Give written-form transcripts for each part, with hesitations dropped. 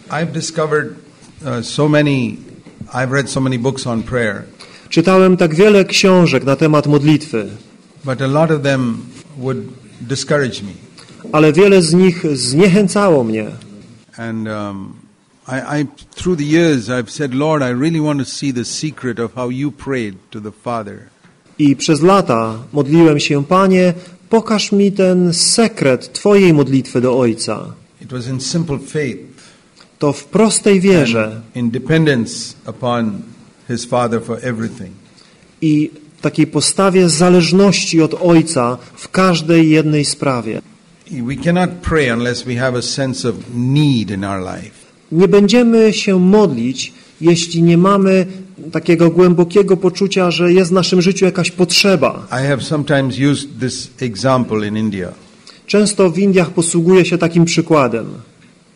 I've read so many books on prayer. Czytałem tak wiele książek na temat modlitwy. But a lot of them would discourage me. Ale wiele z nich zniechęcało mnie. And through the years I've said, Lord, I really want to see the secret of how you prayed to the Father. I przez lata modliłem się, Panie, pokaż mi ten sekret Twojej modlitwy do Ojca. It was in simple faith. To w prostej wierze. In dependence upon his Father for everything. I takiej postawie zależności od Ojca w każdej jednej sprawie. We cannot pray unless we have a sense of need in our life. Nie będziemy się modlić, jeśli nie mamy takiego głębokiego poczucia, że jest w naszym życiu jakaś potrzeba. I have sometimes used this example in India. Często w Indiach posługuje się takim przykładem.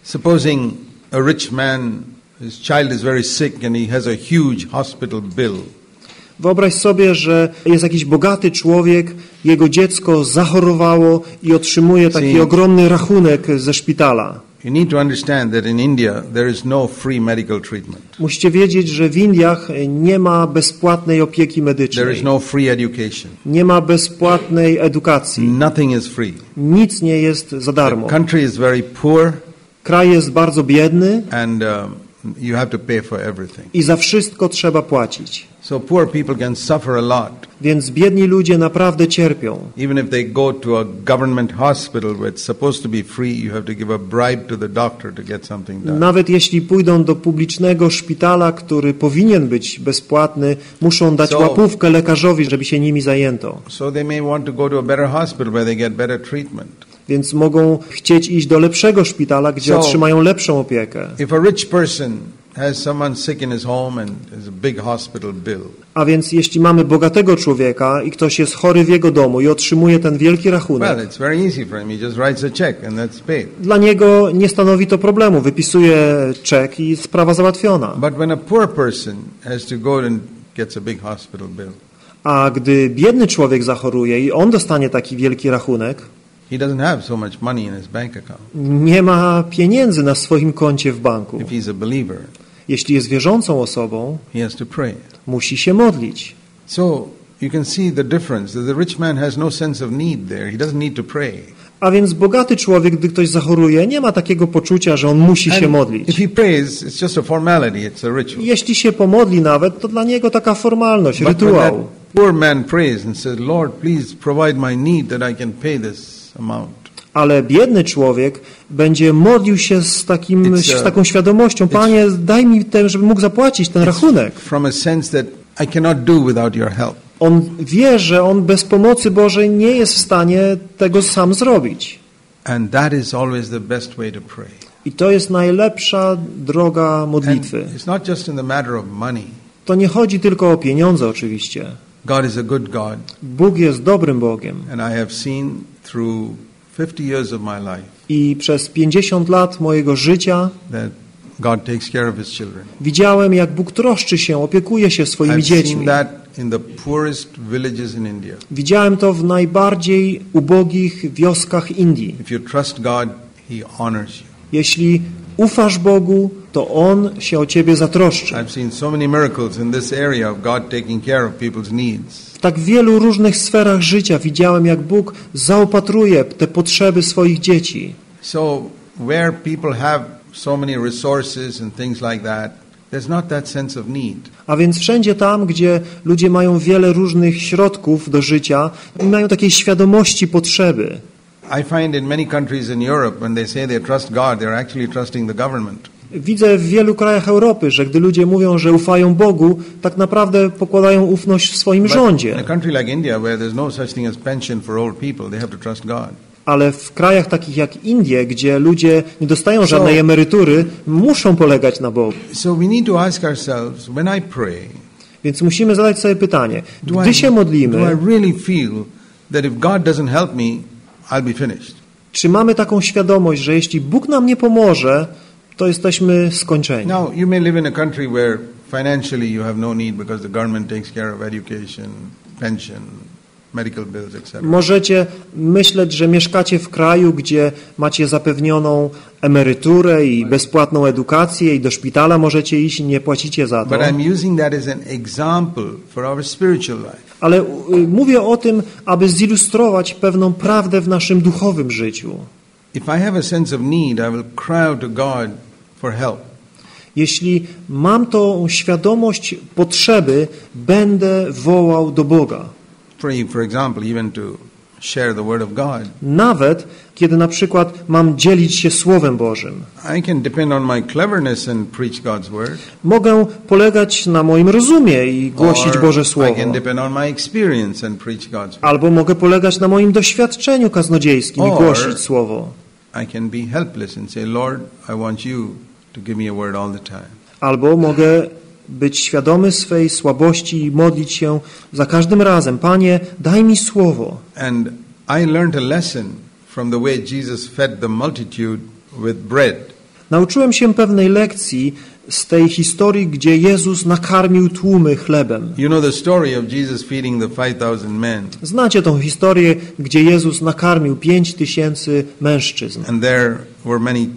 Supposing a rich man, his child is very sick and he has a huge hospital bill. Wyobraź sobie, że jest jakiś bogaty człowiek, jego dziecko zachorowało i otrzymuje taki ogromny rachunek ze szpitala. You need to understand that in India there is no free medical treatment. Musicie wiedzieć, że w Indiach nie ma bezpłatnej opieki medycznej. There is no free education. Nie ma bezpłatnej edukacji. Nothing is free. Nic nie jest za darmo. The country is very poor. Kraj jest bardzo biedny. And you have to pay for everything. I za wszystko trzeba płacić. So poor people can suffer a lot. Więc biedni ludzie naprawdę cierpią. Even if they go to a government hospital where it's supposed to be free, you have to give a bribe to the doctor to get something done. Nawet jeśli pójdą do publicznego szpitala, który powinien być bezpłatny, muszą dać łapówkę lekarzowi, żeby się nimi zajęto. So they may want to go to a better hospital where they get better treatment. Więc mogą chcieć iść do lepszego szpitala, gdzie otrzymają lepszą opiekę. If a rich person has someone sick in his home and has a big hospital bill. A więc jeśli mamy bogatego człowieka i ktoś jest chory w jego domu i otrzymuje ten wielki rachunek. Well, it's very easy for him. He just writes a check and that's paid. Dla niego nie stanowi to problemu. Wypisuje czek i sprawa załatwiona. But when a poor person has to go and gets a big hospital bill. A gdy biedny człowiek zachoruje i on dostanie taki wielki rachunek, he doesn't have so much money in his bank account. Nie ma pieniędzy na swoim koncie w banku. If he's a believer, jeśli jest wierzącą osobą, he has to pray. Musi się modlić. So you can see the difference. The rich man has no sense of need there. He doesn't need to pray. A więc bogaty człowiek, gdy ktoś zachoruje, nie ma takiego poczucia, że on musi się modlić. If he prays, it's just a formality, it's a ritual. Jeśli się pomodli nawet, to dla niego taka formalność, rytuał. When that poor man prays and says, Lord, please provide my need that I can pay this amount. Ale biedny człowiek będzie modlił się z taką świadomością, Panie, daj mi ten, żebym mógł zapłacić ten rachunek. From a sense that I cannot do without your help. On wie, że on bez pomocy Bożej nie jest w stanie tego sam zrobić. And that is always the best way to pray. I to jest najlepsza droga modlitwy. And it's not just in the matter of money. To nie chodzi tylko o pieniądze oczywiście. God is a good God. Bóg jest dobrym Bogiem. And I have seen through 50 years of my life. I przez 50 lat mojego życia that God takes care of his children. Widziałem, jak Bóg troszczy się, opiekuje się swoimi dziećmi. Widziałem to w najbardziej ubogich wioskach Indii. Jeśli ufasz Bogu, to On się o ciebie zatroszczy. W tak wielu różnych sferach życia widziałem, jak Bóg zaopatruje te potrzeby swoich dzieci. So where people have so many resources and things like that, there's not that sense of need. A więc wszędzie tam, gdzie ludzie mają wiele różnych środków do życia, mają takiej świadomości potrzeby. I find in many countries in Europe, when they say they trust God, they're actually trusting the government. Widzę w wielu krajach Europy, że gdy ludzie mówią, że ufają Bogu, tak naprawdę pokładają ufność w swoim rządzie. In a country like India, where there's no such thing as pension for old people, they have to trust God. Ale w krajach takich jak Indie, gdzie ludzie nie dostają żadnej emerytury, muszą polegać na Bogu. So we need to ask ourselves, when I pray, więc musimy zadać sobie pytanie, gdy się modlimy, do I really feel that if God doesn't help me, I'll be finished? Czy mamy taką świadomość, że jeśli Bóg nam nie pomoże, to jesteśmy skończeni? Now, you may live in a country where financially you have no need because the government takes care of education, pension, medical bills, etc. Możecie myśleć, że mieszkacie w kraju, gdzie macie zapewnioną emeryturę i bezpłatną edukację i do szpitala możecie iść i nie płacicie za to. But I'm using that as an example for our spiritual life. Ale mówię o tym, aby zilustrować pewną prawdę w naszym duchowym życiu. If I have a sense of need, I will cry out to God for help. Jeśli mam tą świadomość potrzeby, będę wołał do Boga. For example, even to share the word of God. Nawet kiedy na przykład mam dzielić się Słowem Bożym. I can depend on my cleverness and preach God's word. Mogę polegać na moim rozumie i głosić Boże Słowo. I can depend on my experience and preach God's word. Albo mogę polegać na moim doświadczeniu kaznodziejskim i głosić Słowo. I can be helpless and say, Lord, I want you to give me a word all the time. Albo mogę być świadomy swej słabości i modlić się za każdym razem. Panie, daj mi słowo. And I learned a lesson from the way Jesus fed the multitude with bread. Nauczyłem się pewnej lekcji z tej historii, gdzie Jezus nakarmił tłumy chlebem. You know the story of Jesus feeding the 5,000 men. Znacie tą historię, gdzie Jezus nakarmił 5,000 mężczyzn. And there were many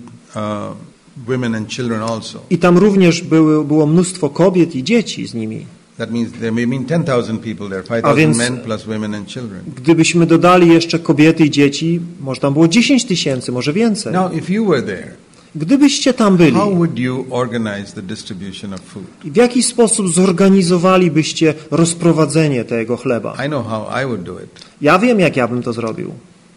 women and children also. I tam również było mnóstwo kobiet i dzieci z nimi. That means there may have been 10,000 people there, 5,000 men plus women and children. Gdybyśmy dodali jeszcze kobiety i dzieci, może tam było 10,000, może więcej. Now, if you were there, gdybyście tam byli, how would you organize the distribution of food? w jaki sposób zorganizowalibyście rozprowadzenie tego chleba? I know how I would do it. Ja wiem, jak ja bym to zrobił.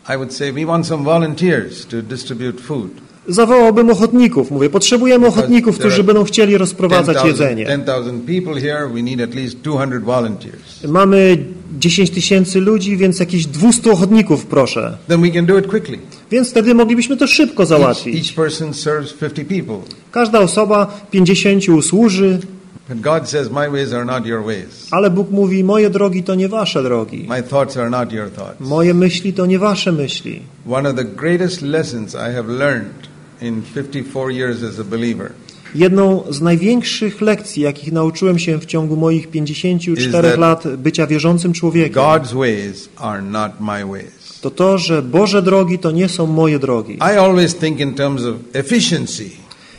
I would say, we want some volunteers to distribute food. Zawołałbym ochotników. Mówię, potrzebujemy ochotników, którzy będą chcieli rozprowadzać jedzenie. 10,000 people here, we need at least 200 volunteers. Mamy 10,000 ludzi, więc jakieś 200 ochotników proszę. Then we can do it quickly. Więc wtedy moglibyśmy to szybko załatwić. Each person serves 50 people. Każda osoba 50 usłuży. But God says, my ways are not your ways. Ale Bóg mówi, moje drogi to nie wasze drogi. My thoughts are not your thoughts. Moje myśli to nie wasze myśli. One of the greatest lessons I have learned in 54 years as a believer. Jedną z największych lekcji, jakich nauczyłem się w ciągu moich 54 lat bycia wierzącym człowiekiem, God's ways are not my ways. to, że Boże drogi to nie są moje drogi. I always think in terms of efficiency.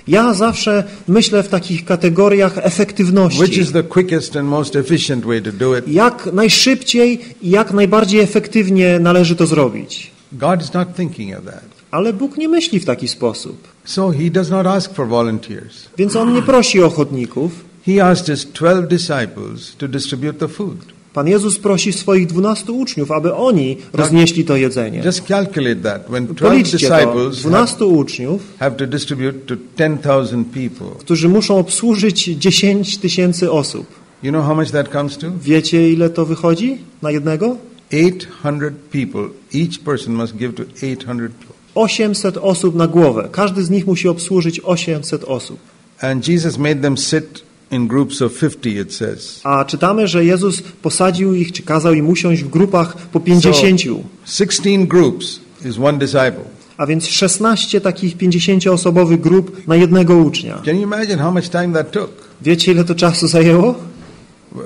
Ja zawsze myślę w takich kategoriach efektywności. Which is the quickest and most efficient way to do it? Jak najszybciej i jak najbardziej efektywnie należy to zrobić. God is not thinking of that. Ale Bóg nie myśli w taki sposób. So he does not ask for volunteers. Więc On nie prosi ochotników. He asked his 12 disciples to distribute the food. Pan Jezus prosi swoich 12 uczniów, aby oni roznieśli to jedzenie. Just calculate that. When 12 Policzcie to, disciples 12 uczniów, have to distribute to 10,000 people. którzy muszą obsłużyć 10,000 osób. You know how much that comes to? Wiecie, ile to wychodzi na jednego? 800 people. Each person must give to 800 people. 800 osób na głowę. Każdy z nich musi obsłużyć 800 osób. And Jesus made them sit in groups of 50, it says. A czytamy, że Jezus posadził ich, czy kazał im usiąść w grupach po 50. So, 16 groups is one disciple. A więc 16 takich 50-osobowych grup na jednego ucznia. Can you imagine how much time that took? Wiecie, ile to czasu zajęło?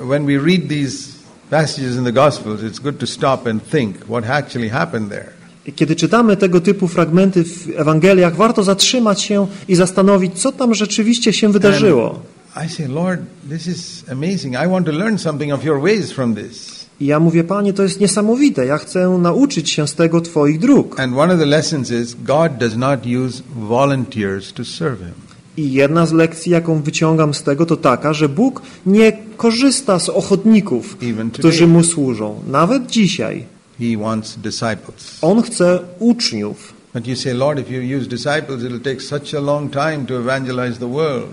When we read these passages in the Gospels, it's good to stop and think what actually happened there. Kiedy czytamy tego typu fragmenty w Ewangeliach, warto zatrzymać się i zastanowić, co tam rzeczywiście się wydarzyło. I say, Lord, this is amazing. I want to learn something of your ways from this. I ja mówię, Panie, to jest niesamowite. Ja chcę nauczyć się z tego Twoich dróg. And one of the lessons is God does not use volunteers to serve him. I jedna z lekcji, jaką wyciągam z tego, to taka, że Bóg nie korzysta z ochotników, którzy Mu służą. Nawet dzisiaj. He wants disciples. On chce uczniów. But you say, Lord, if you use disciples, it will take such a long time to evangelize the world.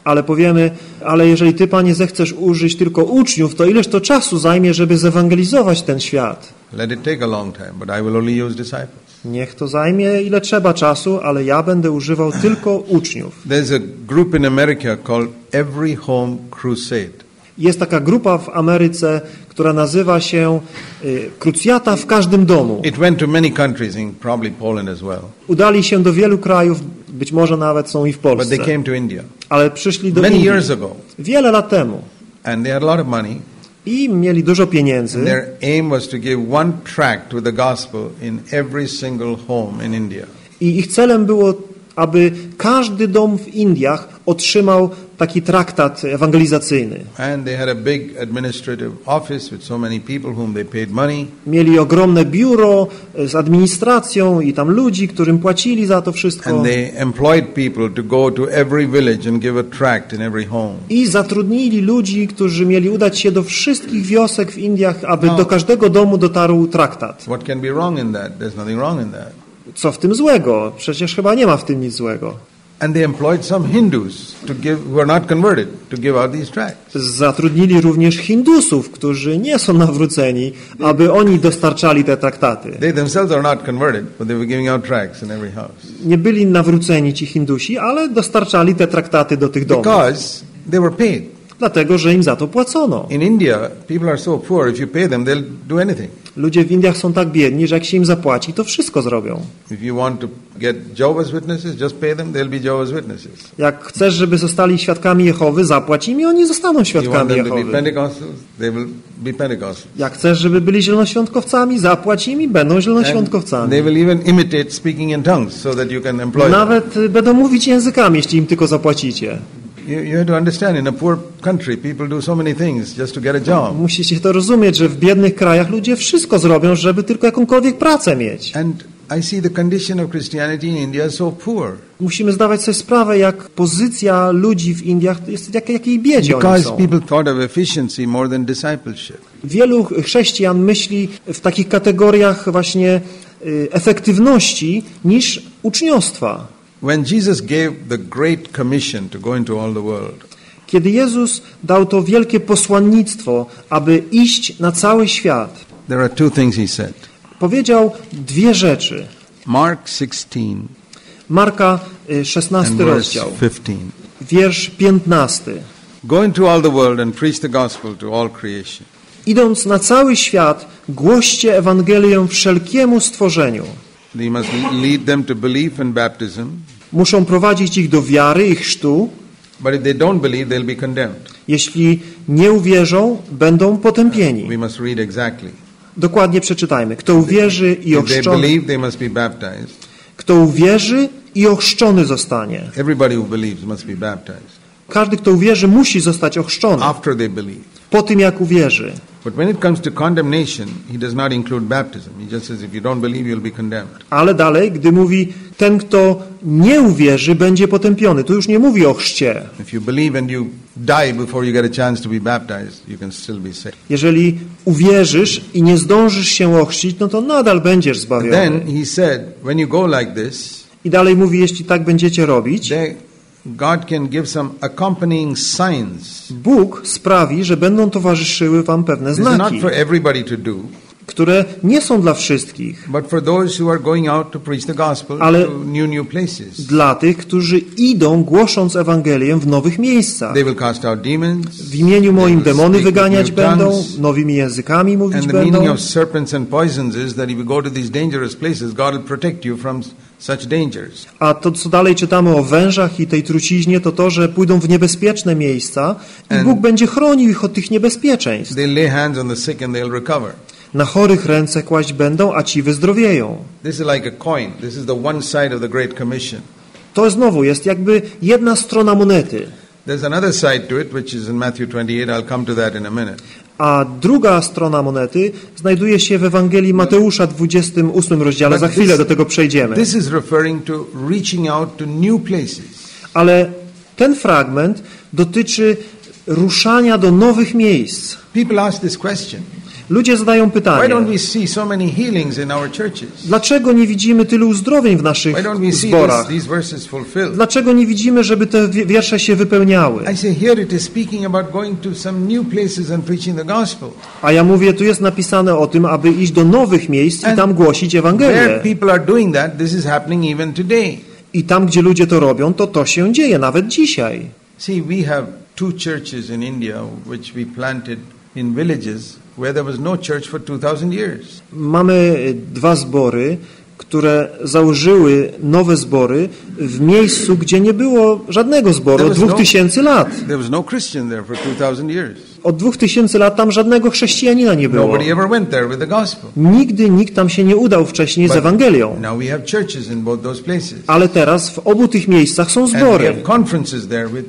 Ale powiemy, ale jeżeli Ty, Panie, zechcesz użyć tylko uczniów, to ileż to czasu zajmie, żeby zewangelizować ten świat? Let it take a long time, but I will only use disciples. Niech to zajmie ile trzeba czasu, ale ja będę używał tylko uczniów. There's a group in America called Every Home Crusade. Jest taka grupa w Ameryce, która nazywa się Krucjata w każdym domu. It went to many countries, in probably Poland as well. Udali się do wielu krajów, być może nawet są i w Polsce. But they came to India. Ale przyszli do Many Indii years ago. wiele lat temu. And they had a lot of money. I mieli dużo pieniędzy. Their aim was to give one tract with the gospel in every single home in India. I ich celem było, aby każdy dom w Indiach otrzymał taki traktat ewangelizacyjny. And they had a big administrative office with so many people whom they paid money. Mieli ogromne biuro z administracją i tam ludzi, którym płacili za to wszystko. And they employed people to go to every village and give a tract in every home. I zatrudnili ludzi, którzy mieli udać się do wszystkich wiosek w Indiach, aby do każdego domu dotarł traktat. What can be wrong in that? There's nothing wrong in that. Co w tym złego? Przecież chyba nie ma w tym nic złego. And they employed some Hindus to give, who are not converted, to give out these tracts. Zatrudnili również Hindusów, którzy nie są nawróceni, aby oni dostarczali te traktaty. They themselves are not converted, but they were giving out tracts in every house. Nie byli nawróceni ci Hindusi, ale dostarczali te traktaty do tych domów. Because they were paid. Dlatego, że im za to płacono. In India, people are so poor, if you pay them, they'll do anything. Ludzie w Indiach są tak biedni, że jak się im zapłaci, to wszystko zrobią. If you want to get Jehovah's Witnesses, just pay them, they'll be Jehovah's Witnesses. Jak chcesz, żeby zostali świadkami Jehowy, zapłać im i oni zostaną You want świadkami them to be Jehowy. Pentecostals, they will be Pentecostals. Jak chcesz, żeby byli zielonoświątkowcami, zapłać im i będą And zielonoświątkowcami. they will even imitate speaking in tongues so that you can employ them. Nawet będą mówić językami, jeśli im tylko zapłacicie. You have to understand, in a poor country, people do so many things just to get a job. Musicie to rozumieć, że w biednych krajach ludzie wszystko zrobią, żeby tylko jakąkolwiek pracę mieć. And I see the condition of Christianity in India is so poor. Musimy zdawać sobie sprawę, jak pozycja ludzi w Indiach jest, jakiej biedzie oni Because są. people thought of efficiency more than discipleship. Wielu chrześcijan myśli w takich kategoriach właśnie efektywności niż uczniostwa. When Jesus gave the Great Commission to go into all the world, Kiedy Jezus dał to wielkie posłannictwo, aby iść na cały świat, there are two things he said. powiedział dwie rzeczy. Mark 16 Marka and 16 verse rozdział, 15. wiersz 15. Go into all the world and preach the gospel to all creation. Idąc na cały świat, głoście Ewangelię wszelkiemu stworzeniu. You must lead them to belief and baptism, Muszą prowadzić ich do wiary i chrztu. but if they don't believe, they'll be condemned. Jeśli nie uwierzą, będą potępieni. We must read exactly. Dokładnie przeczytajmy. Kto uwierzy i If they ochrzczony, believe, they must be baptized. kto uwierzy i ochrzczony zostanie. Everybody who believes must be baptized. Każdy, kto uwierzy, musi zostać ochrzczony After they believe. po tym, jak uwierzy. But when it comes to condemnation, he does not include baptism. He just says, if you don't believe, you'll be condemned. Ale dalej, gdy mówi, ten, kto nie uwierzy, będzie potępiony. Tu już nie mówi o chrzcie. If you believe and you die before you get a chance to be baptized, you can still be saved. Jeżeli uwierzysz i nie zdążysz się ochrzcić, no to nadal będziesz zbawiony. Then he said, when you go like this, I dalej mówi, jeśli tak będziecie robić, God can give some accompanying signs. Bóg sprawi, że będą towarzyszyły wam pewne This is not znaki, for everybody to do, które nie są dla wszystkich, but for those who are going out to preach the gospel Ale to new places. dla tych, którzy idą głosząc Ewangelię w nowych miejscach. They will cast out demons. W imieniu They moim will demony speak with wyganiać new będą, tongues. nowymi językami mówić And the meaning będą. of serpents and poisons is that if you go to these dangerous places, God will protect you from such dangers. A to, co dalej czytamy o wężach i tej truciźnie, to to, że pójdą w niebezpieczne miejsca i And Bóg będzie chronił ich od tych niebezpieczeństw. They lay hands on the sick and they'll recover. Na chorych ręce kłaść będą, a ci wyzdrowieją. This is like a coin. This is the one side of the Great Commission. To znowu jest jakby jedna strona monety. There's another side to it, which is in Matthew 28. I'll come to that in a minute. A druga strona monety znajduje się w Ewangelii Mateusza 28 rozdziale. Za chwilę do tego przejdziemy. This is referring to reaching out to new places. Ale ten fragment dotyczy ruszania do nowych miejsc. People ask this question. Ludzie zadają Why pytanie, don't we see so many healings in our churches? dlaczego nie widzimy tylu uzdrowień w naszych Why don't we see zborach? these verses fulfilled? Dlaczego nie widzimy, żeby te wiersze się wypełniały? I say here it is speaking about going to some new places and preaching the gospel. A ja mówię, tu jest napisane o tym, aby iść do nowych miejsc i tam głosić Where Ewangelię. people are doing that, this is happening even today. I tam, gdzie ludzie to robią, to się dzieje, nawet dzisiaj. See, we have two churches in India which we planted in villages where there was no church for 2000 years. Mamy dwa zbory, które założyły nowe zbory w miejscu, gdzie nie było żadnego zboru od 2000 lat. There was no Christian there for 2000 years. Od 2000 lat tam żadnego chrześcijanina nie było. Nobody ever went there with the gospel. Nigdy nikt tam się nie udał wcześniej z Ewangelią. Now we have churches in both those places. Ale teraz w obu tych miejscach są And we zbory. have conferences there with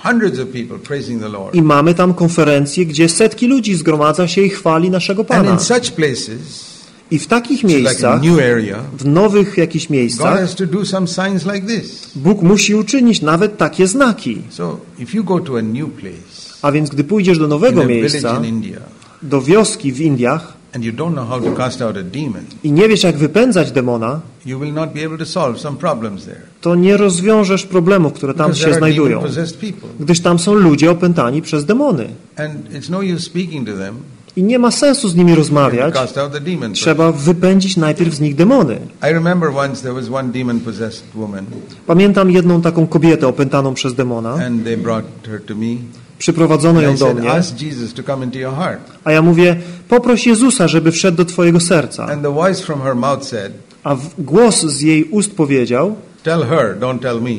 hundreds of people praising the Lord. I mamy tam konferencje, gdzie setki ludzi zgromadza się i chwali naszego And Pana. in such places, I w takich like a miejscach, new area, w nowych jakichś God miejscach, has to do some signs like this. Bóg musi uczynić nawet takie znaki. So if you go to a new place, A więc gdy pójdziesz do in nowego a village miejsca, in India, do wioski w Indiach and you don't know how to cast out a demon, i nie wiesz jak wypędzać demona, you will not be able to solve some problems there. to nie rozwiążesz problemów, które tam Because się there are znajdują. demon-possessed people. Gdyż tam są ludzie opętani przez demony. And it's no use speaking to them. I nie ma sensu z nimi You have to rozmawiać. cast out the demon first. Trzeba wypędzić najpierw z nich demony. I remember once there was one demon-possessed woman, Pamiętam jedną taką kobietę opętaną przez demona. and they brought her to me. Przyprowadzono ją And I do said, mnie. ask Jesus to come into your heart. A ja mówię, poproś Jezusa, żeby wszedł do twojego serca. And the voice from her mouth said, A głos z jej ust powiedział, tell her, don't tell me.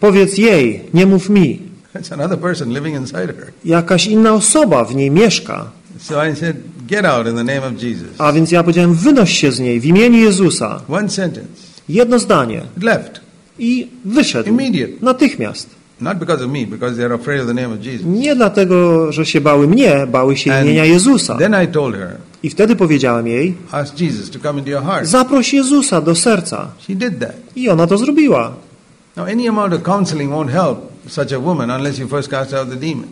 powiedz jej, nie mów mi. It's another person living inside her. Jakaś inna osoba w niej mieszka. So I said, get out in the name of Jesus. A więc ja powiedziałem, wynoś się z niej w imieniu Jezusa. One sentence. Jedno zdanie. It left. I wyszedł. Immediate. Natychmiast. Not because of me, because they're afraid of the name of Jesus. Nie dlatego, że się bały mnie, bały się And imienia Jezusa. then I told her, I wtedy powiedziałem jej, ask Jesus to come into your heart. zaproś Jezusa do serca. She did that. I ona to zrobiła. Now, any amount of counseling won't help such a woman unless you first cast out the demon.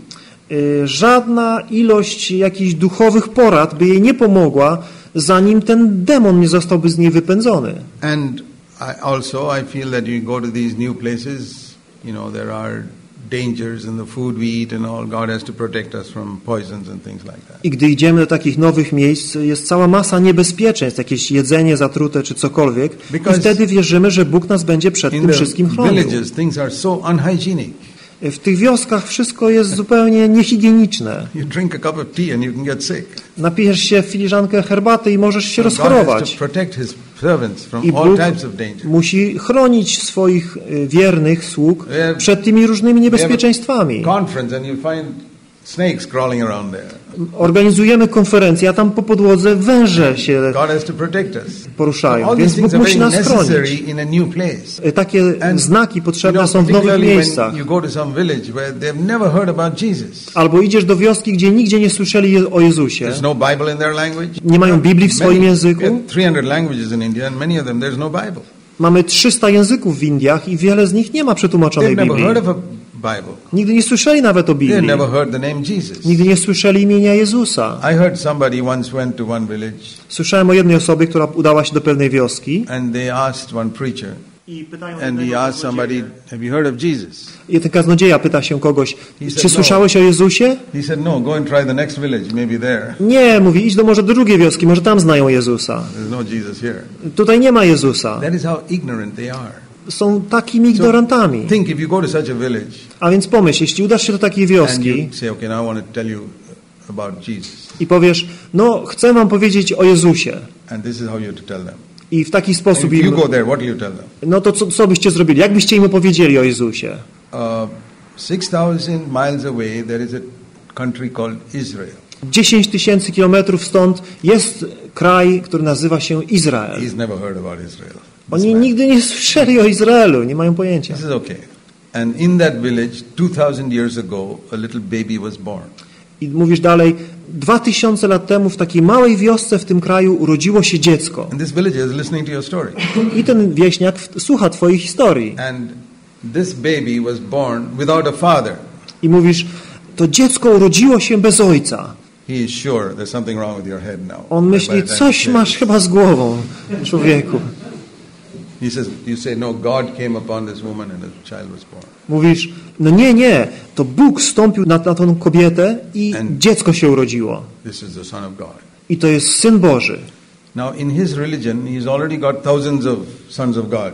Żadna ilość jakichś duchowych porad by jej nie pomogła, zanim ten demon nie zostałby z niej wypędzony. And I feel that you go to these new places, you know, there are dangers in the food we eat and all. God has to protect us from poisons and things like that. I gdy idziemy do takich nowych miejsc, jest cała masa niebezpieczeństw, jakieś jedzenie zatrute czy cokolwiek. I wtedy wierzymy, że Bóg nas będzie przed tym wszystkim In the chronił. villages, things are so unhygienic. W tych wioskach wszystko jest zupełnie niehigieniczne. You drink a cup of tea and you can get sick. Napijesz się w filiżankę herbaty i możesz się God has rozchorować. to protect His servants from I all Bóg types of danger. musi chronić swoich wiernych sług przed tymi różnymi niebezpieczeństwami. Conference and you find snakes crawling around there. Organizujemy konferencję, a tam po podłodze węże się God has to protect us. poruszają, All więc these Bóg things are musi very nas chronić. necessary in a new place. Takie znaki potrzebne są w nowych particularly miejscach. when you go to some village where they've never heard about Jesus. Albo idziesz do wioski, gdzie nigdzie nie słyszeli o Jezusie. There's no Bible in their language. Nie mają Biblii w swoim języku. We have 300 languages in India and many of them there's no Bible. Mamy 300 języków w Indiach i wiele z nich nie ma przetłumaczonej They've never Biblii. heard of a Bible. Nigdy nie słyszeli nawet o They've Biblii. never heard the name Jesus. Nigdy nie słyszeli imienia Jezusa. I heard somebody once went to one village Słyszałem o jednej osobie, która udała się do pewnej wioski. and they asked one preacher I pytają and he asked somebody, have you heard of Jesus? I ten kaznodzieja pyta się kogoś, He said, czy słyszałeś o Jezusie? He said, no, go and try the next village, maybe there. Nie, mówi, idź może do drugiej wioski, może tam znają Jezusa. There's no Jesus here. Tutaj nie ma Jezusa. That is how ignorant they are. Są takimi ignorantami. Think if you go to such a village A więc pomyśl, jeśli udasz się do takiej and wioski you say, okay, now I want to tell you about Jesus. i powiesz, no chcę wam powiedzieć o Jezusie. And this is how you have to tell them. I w taki And sposób if you im, go there, what do you tell them? no to co byście zrobili? Jak byście im opowiedzieli o Jezusie? 6,000 miles away, there is a country called Israel. 10 000 kilometrów stąd jest kraj, który nazywa się Izrael. He's never heard about Israel. Oni nigdy nie słyszeli o Izraelu, nie mają pojęcia. This is okay. And in that village, 2,000 years ago, a little baby was born. I mówisz dalej, 2000 lat temu w takiej małej wiosce w tym kraju urodziło się dziecko. And this villager is listening to your story. I ten wieśniak słucha twojej historii. And this baby was born without a father. I mówisz, to dziecko urodziło się bez ojca. He is sure there's something wrong with your head now. On myśli, By the time coś he masz says- chyba z głową, człowieku. He says, you say, no, God came upon this woman and a child was born. Mówisz, no nie, to Bóg stąpił na tą kobietę i dziecko się urodziło. This is the Son of God. I to jest Syn Boży. Now, in his religion, he's already got thousands of sons of God.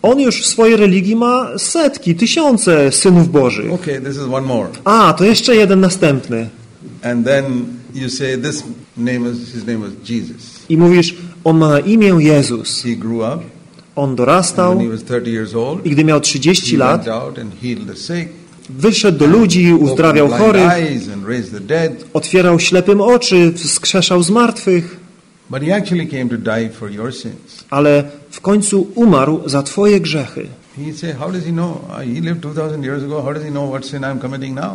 On już w swojej religii ma setki, tysiące synów Bożych. Okay, this is one more. A, to jeszcze jeden następny. And then you say, his name was Jesus. I mówisz, on ma na imię Jezus. He grew up. On When dorastał he was 30 years old, i gdy miał 30 he lat, went out and healed the sick. wyszedł do ludzi, uzdrawiał chorych, eyes and raised the dead. otwierał ślepym oczy, wskrzeszał zmartwych, But he actually came to die for your sins. ale w końcu umarł za twoje grzechy. He say, how does he know? He lived 2000 years ago. How does he know what sin I'm committing now?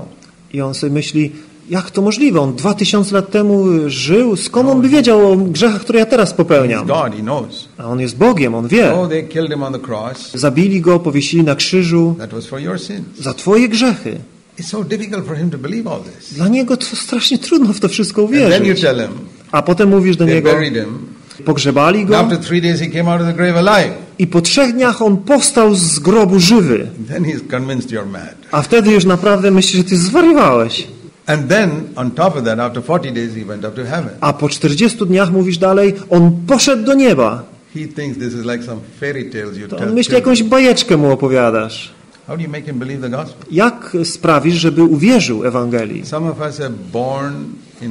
I on sobie myśli, jak to możliwe? On 2000 lat temu żył, skąd on by wiedział o grzechach, które ja teraz He's popełniam? God, he knows. A on jest Bogiem, on wie. So they killed him on the cross. Zabili go, powiesili na krzyżu That was for your sins. za twoje grzechy. It's so difficult for him to believe all this. Dla niego to strasznie trudno w to wszystko And then you uwierzyć. tell him, A potem mówisz do they niego, buried him. pogrzebali And go after 3 days he came out of the grave alive. i po 3 dniach on powstał z grobu żywy. Then he's convinced you're mad. A wtedy już naprawdę myślisz, że ty zwariowałeś. And then, on top of that, after 40 days he went up to heaven. A po 40 dniach, mówisz dalej, on poszedł do nieba. He thinks this is like some fairy tales you To tell on myśli, children. jakąś bajeczkę mu opowiadasz. How do you make him believe the gospel? Jak sprawisz, żeby uwierzył Ewangelii? Some of us are born in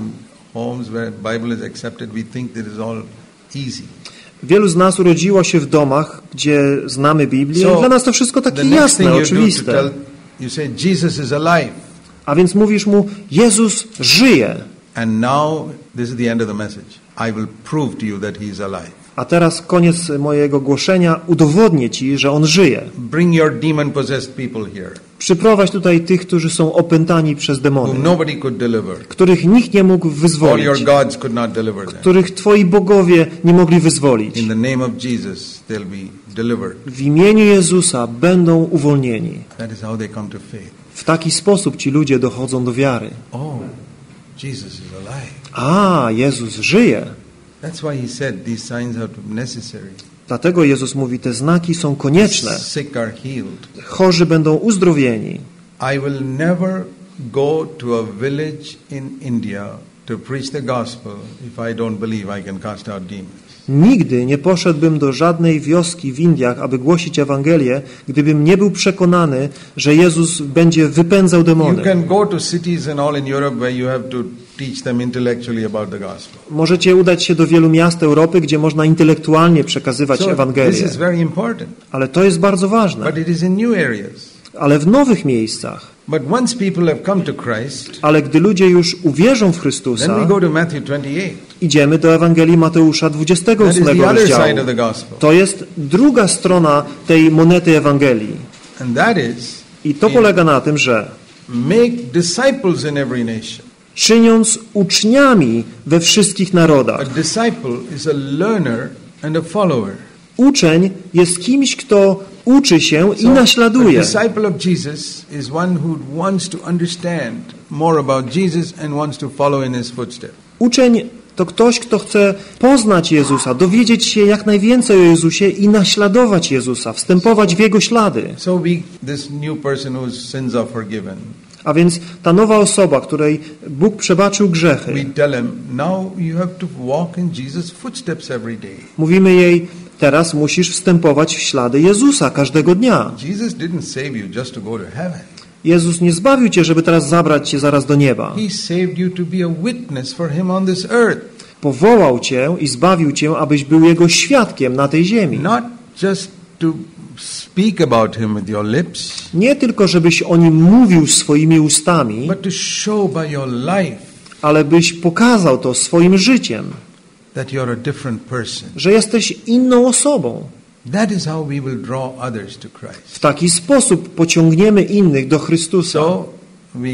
homes where Bible is accepted. We think this is all easy. Wielu z nas urodziło się w domach, gdzie znamy Biblię. So, Dla nas to wszystko the takie next jasne, thing you do to oczywiste. tell, you say Jesus is alive. A więc mówisz mu, Jezus żyje. And now, this is the end of the message. I will prove to you that he is alive. A teraz koniec mojego głoszenia. Udowodnię ci, że On żyje. Bring your demon-possessed people here, Przyprowadź tutaj tych, którzy są opętani przez demony, whom nobody could deliver. których nikt nie mógł All wyzwolić, your gods could not deliver them. których twoi bogowie nie mogli wyzwolić. In the name of Jesus, they'll be delivered. W imieniu Jezusa będą uwolnieni. That is how they come to faith. W taki sposób ci ludzie dochodzą do wiary. Oh, Jesus is alive. A, Jezus żyje. That's why he said these signs are necessary. Dlatego Jezus mówi, te znaki są konieczne. Sick are healed. Chorzy będą uzdrowieni. I will never go to a village in India to preach the gospel if I don't believe I can cast out demons. Nigdy nie poszedłbym do żadnej wioski w Indiach, aby głosić Ewangelię, gdybym nie był przekonany, że Jezus będzie wypędzał You demony. can go to cities and all in Europe where you have to teach them intellectually about the gospel. Możecie udać się do wielu miast Europy, gdzie można intelektualnie przekazywać So this Ewangelię. is very important. Ale to jest bardzo ważne. But it is in new areas. Ale w nowych miejscach. But once people have come to Christ, Ale gdy ludzie już uwierzą w then Chrystusa, we go to Matthew 28. idziemy do Ewangelii Mateusza That is 28 the other rozdziału. side of the gospel. To jest druga strona tej monety Ewangelii. And that is I to polega na tym, że make disciples in every nation. czyniąc uczniami we wszystkich A narodach. disciple is a learner and a follower. Uczeń jest kimś, kto uczy się i A naśladuje. disciple of Jesus is one who wants to understand more about Jesus and wants to follow in his footsteps. Uczeń to ktoś, kto chce poznać Jezusa, dowiedzieć się jak najwięcej o Jezusie i naśladować Jezusa, wstępować w Jego ślady. So this new person whose sins are forgiven, A więc ta nowa osoba, której Bóg przebaczył we grzechy, tell him, now you have to walk in Jesus' footsteps every day. mówimy jej, teraz musisz wstępować w ślady Jezusa każdego dnia. Jesus didn't save you just to go to heaven. Jezus nie zbawił cię, żeby teraz zabrać cię zaraz do nieba. He saved you to be a witness for him on this earth. Powołał cię i zbawił cię, abyś był Jego świadkiem na tej ziemi. Not just to speak about him with your lips, Nie tylko, żebyś o Nim mówił swoimi ustami, but to show by your life ale byś pokazał to swoim życiem, that you're a different person. że jesteś inną osobą. That is how we will draw others to Christ. W taki sposób pociągniemy innych do Chrystusa. So we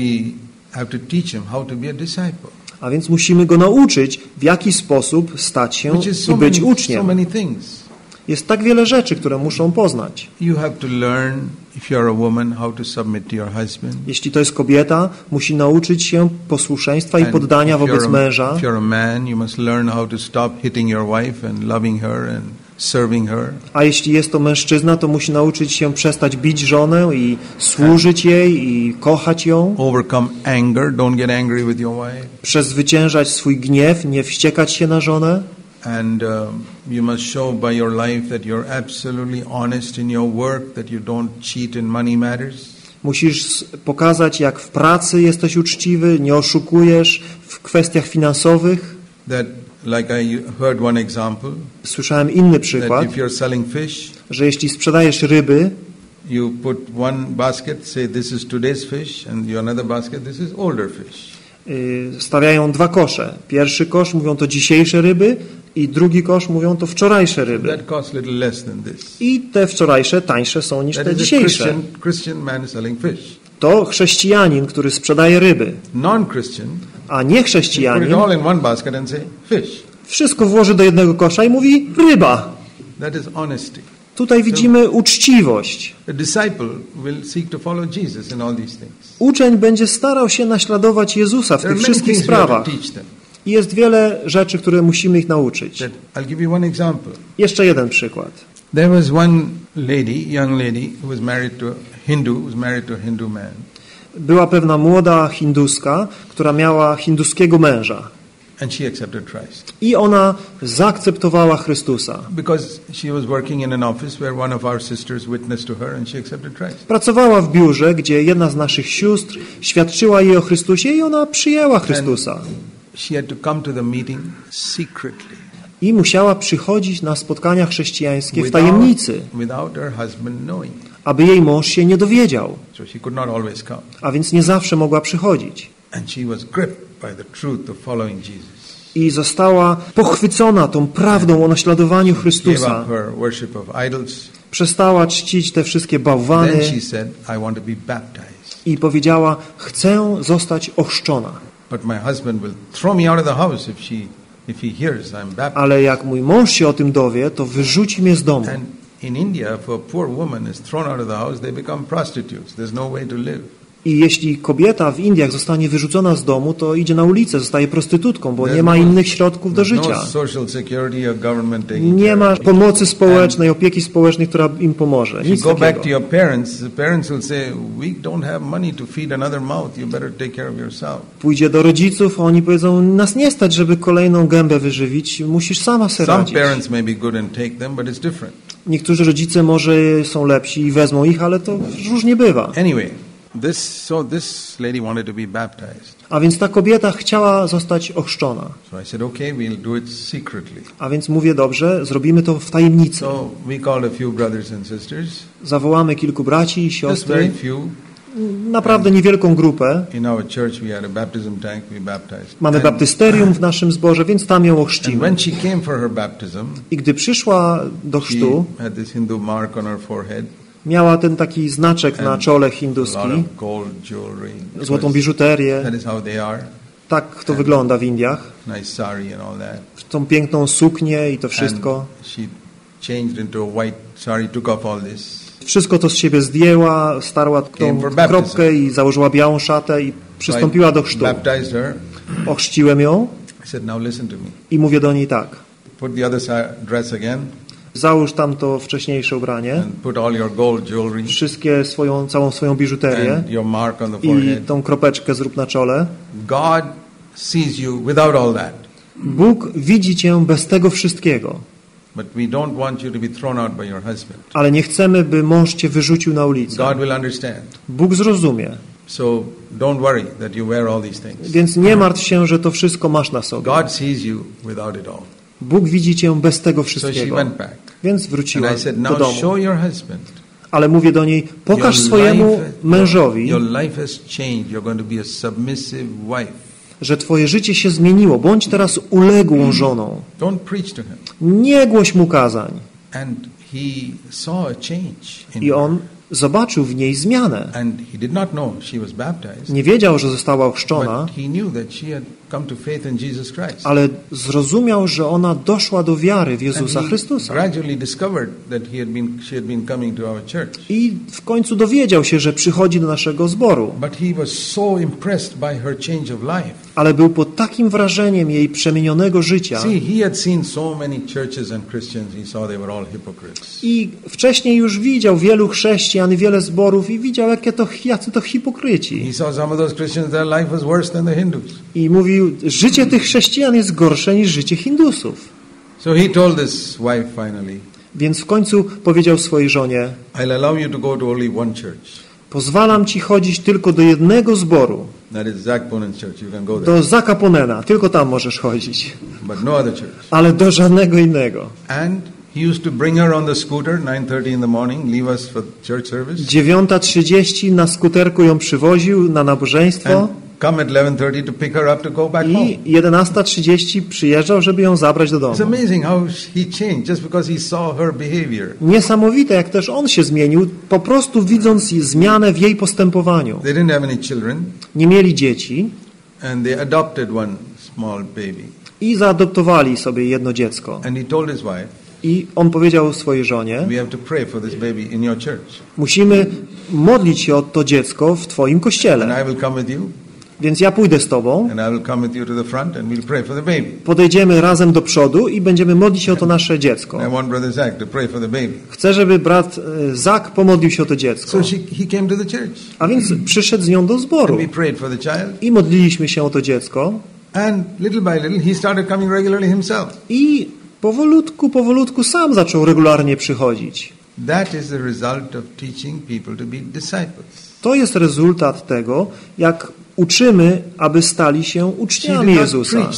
have to teach him how to be a disciple, A więc musimy go nauczyć, w jaki sposób stać się which is i być so uczniem. many things. Jest tak wiele rzeczy, które muszą poznać. You have to learn, if you're a woman, how to submit to your husband. Jeśli to jest kobieta, musi nauczyć się posłuszeństwa i And poddania if wobec you're męża. if you're a man, you must learn how to stop hitting your wife and loving her and serving her. A jeśli jest to mężczyzna, to musi nauczyć się przestać bić żonę i służyć jej i kochać ją. Overcome anger. Don't get angry with your wife. Przezwyciężać swój gniew, nie wściekać się na żonę. And you must show by your life that you're absolutely honest in your work, that you don't cheat in money matters. Musisz pokazać, jak w pracy jesteś uczciwy, nie oszukujesz w kwestiach finansowych. That, like I heard one example, Słyszałem inny that przykład, if you're selling fish, że jeśli sprzedajesz ryby, you put one basket, say this is today's fish, and your another basket, this is older fish. Stawiają dwa kosze. Pierwszy kosz mówią to dzisiejsze ryby i drugi kosz mówią to wczorajsze ryby. That costs little less than this. I te wczorajsze tańsze są niż te dzisiejsze. Christian man selling fish. To chrześcijanin, który sprzedaje ryby. Non-Christian, a nie chrześcijanin, put it all in one basket and say fish. Wszystko włoży do jednego kosza i mówi ryba. That is honesty. Tutaj widzimy uczciwość. The disciple will seek to follow Jesus in all these things. Uczeń będzie starał się naśladować Jezusa w tych wszystkich sprawach. I jest wiele rzeczy, które musimy ich nauczyć. I'll give you one example. Jeszcze jeden przykład. There was one lady, young lady, who was married to a Hindu man. Była pewna młoda hinduska, która miała hinduskiego męża. And she accepted Christ. I ona zaakceptowała Chrystusa. Because she was working in an office where one of our sisters witnessed to her and she accepted Christ. Pracowała w biurze, gdzie jedna z naszych sióstr świadczyła jej o Chrystusie i ona przyjęła Chrystusa. And she had to come to the meeting secretly. I musiała przychodzić na spotkania chrześcijańskie w tajemnicy, without her husband knowing. Aby jej mąż się nie dowiedział. So she could not always come. A więc nie zawsze mogła przychodzić. And she was gripped by the truth of following Jesus. I została pochwycona tą prawdą o naśladowaniu Chrystusa. Gave up her worship of idols. Przestała czcić te wszystkie bałwany. Then she said, I want to be baptized. I powiedziała, chcę zostać ochrzczona. But my husband will throw me out of the house if he hears I'm baptized. Ale jak mój mąż się o tym dowie, to wyrzuci mnie z domu. And in India, if a poor woman is thrown out of the house, they become prostitutes. There's no way to live. I jeśli kobieta w Indiach zostanie wyrzucona z domu, to idzie na ulicę, zostaje prostytutką, bo nie ma innych środków do życia. Nie ma pomocy społecznej, opieki społecznej, która im pomoże. Nic takiego. Pójdzie do rodziców, a oni powiedzą, nas nie stać, żeby kolejną gębę wyżywić, musisz sama sobie radzić. Niektórzy rodzice może są lepsi i wezmą ich, ale to różnie bywa. Anyway. This lady wanted to be baptized. A więc ta kobieta chciała zostać ochrzczona. So I said, okay, we'll do it secretly. A więc mówię, dobrze, zrobimy to w tajemnicy. So we called a few brothers and sisters. Zawołamy kilku braci i siostry. Just very few. Naprawdę niewielką grupę. In our church we had a baptism tank, we baptized. Mamy baptysterium w naszym zborze, więc tam ją ochrzcimy. And when she came for her baptism, i gdy przyszła do chrztu, she had this Hindu mark on her forehead. Miała ten taki znaczek na czole hinduski, złotą biżuterię. Tak to wygląda w Indiach. Tą piękną suknię i to wszystko. Wszystko to z siebie zdjęła, starła tą kropkę i założyła białą szatę i przystąpiła do chrztu. Ochrzciłem ją i mówię do niej tak. Załóż tam to wcześniejsze ubranie. Wszystkie całą swoją biżuterię. I tą kropeczkę zrób na czole. God sees you without all that. Bóg widzi cię bez tego wszystkiego. But we don't want you to be thrown out by your husband. Ale nie chcemy, by mąż cię wyrzucił na ulicę. God will understand. Bóg zrozumie. So don't worry that you wear all these things. Więc nie martw się, że to wszystko masz na sobie. God sees you without it all. Bóg widzi cię bez tego wszystkiego. So she went back. Więc wróciła do domu. Show your husband. Ale mówię do niej, pokaż swojemu mężowi, że twoje życie się zmieniło. Bądź teraz uległą żoną. Nie głoś mu kazań. I on zobaczył w niej zmianę. Nie wiedział, że została ochrzczona, ale zrozumiał, że ona doszła do wiary w Jezusa Chrystusa. I w końcu dowiedział się, że przychodzi do naszego zboru. Ale był pod takim wrażeniem jej przemienionego życia. I wcześniej już widział wielu chrześcijan i wiele zborów i widział, jacy to hipokryci. I mówił, życie tych chrześcijan jest gorsze niż życie Hindusów. So he told his wife finally. Więc w końcu powiedział swojej żonie, I'll allow you to go to only one church. Pozwalam ci chodzić tylko do jednego zboru. That is Zakponen's church. You can go there. Do Zakaponena, tylko tam możesz chodzić. But no other church. Ale do żadnego innego. And He used to bring her on the scooter 9:30 in the morning, leave us for church service. 9:30 na skuterku ją przywoził na nabożeństwo. And come at 11:30 to pick her up to go back home. I 11:30 przyjeżdżał, żeby ją zabrać do domu. It's amazing how he changed just because he saw her behavior. Niesamowite, jak też on się zmienił, po prostu widząc zmianę w jej postępowaniu. They didn't have any children. Nie mieli dzieci. And they adopted one small baby. I zaadoptowali sobie jedno dziecko. And he told his wife, i on powiedział swojej żonie: we have to pray for this baby in your church. Musimy modlić się o to dziecko w twoim kościele. And I will come with you. Więc ja pójdę z tobą. And I will come with you to the front and we'll pray for the baby. Podejdziemy razem do przodu i będziemy modlić się o to nasze dziecko. I want brother Zach to pray for the baby. Chcę, żeby brat Zach pomodlił się o to dziecko. So he came to the church. A więc przyszedł z nią do zboru. And we prayed for the child. I modliliśmy się o to dziecko. And little by little he started coming regularly himself. I powolutku sam zaczął regularnie przychodzić. That is the result of teaching people to be disciples. To jest rezultat tego, jak uczymy, aby stali się uczniami Jezusa.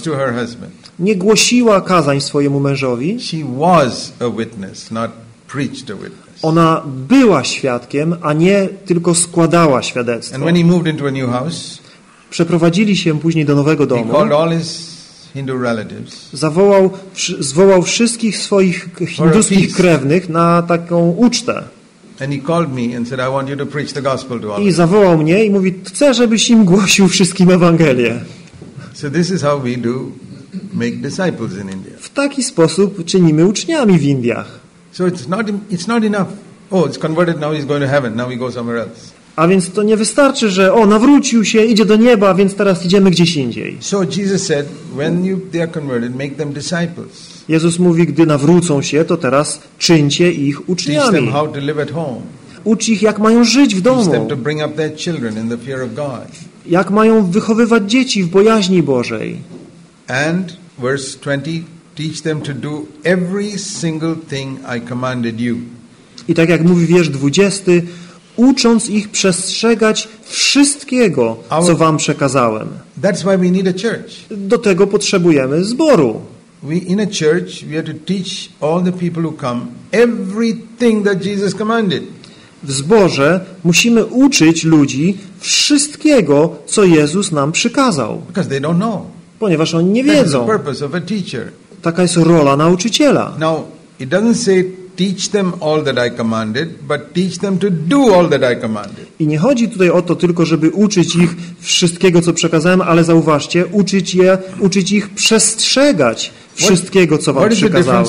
Nie głosiła kazań swojemu mężowi. Ona była świadkiem, a nie tylko składała świadectwo. Przeprowadzili się później do nowego domu. Zwołał wszystkich swoich hinduskich krewnych na taką ucztę. I zawołał mnie i mówi: chcę, żebyś im głosił wszystkim Ewangelię. W taki sposób czynimy uczniami w Indiach. A więc to nie wystarczy, że nawrócił się, idzie do nieba, więc teraz idziemy gdzieś indziej. Jezus mówi, gdy nawrócą się, to teraz czyńcie ich uczniami. Ucz ich, jak mają żyć w domu. Jak mają wychowywać dzieci w bojaźni Bożej. And verse 20, teach them to do every single thing I commanded you. I tak jak mówi wiersz 20, ucząc ich przestrzegać wszystkiego, co wam przekazałem. That's why we need a church. Do tego potrzebujemy zboru. In a church we have to teach all the people who come everything that Jesus commanded. W zborze musimy uczyć ludzi wszystkiego, co Jezus nam przykazał. Because they don't know. Ponieważ oni nie wiedzą. That's the purpose of a teacher. Taka jest rola nauczyciela. Now, it doesn't say teach them all that I commanded, but teach them to do all that I commanded. I nie chodzi tutaj o to tylko, żeby uczyć ich wszystkiego, co przekazałem, ale zauważcie, uczyć ich przestrzegać wszystkiego, co wam przekazałem.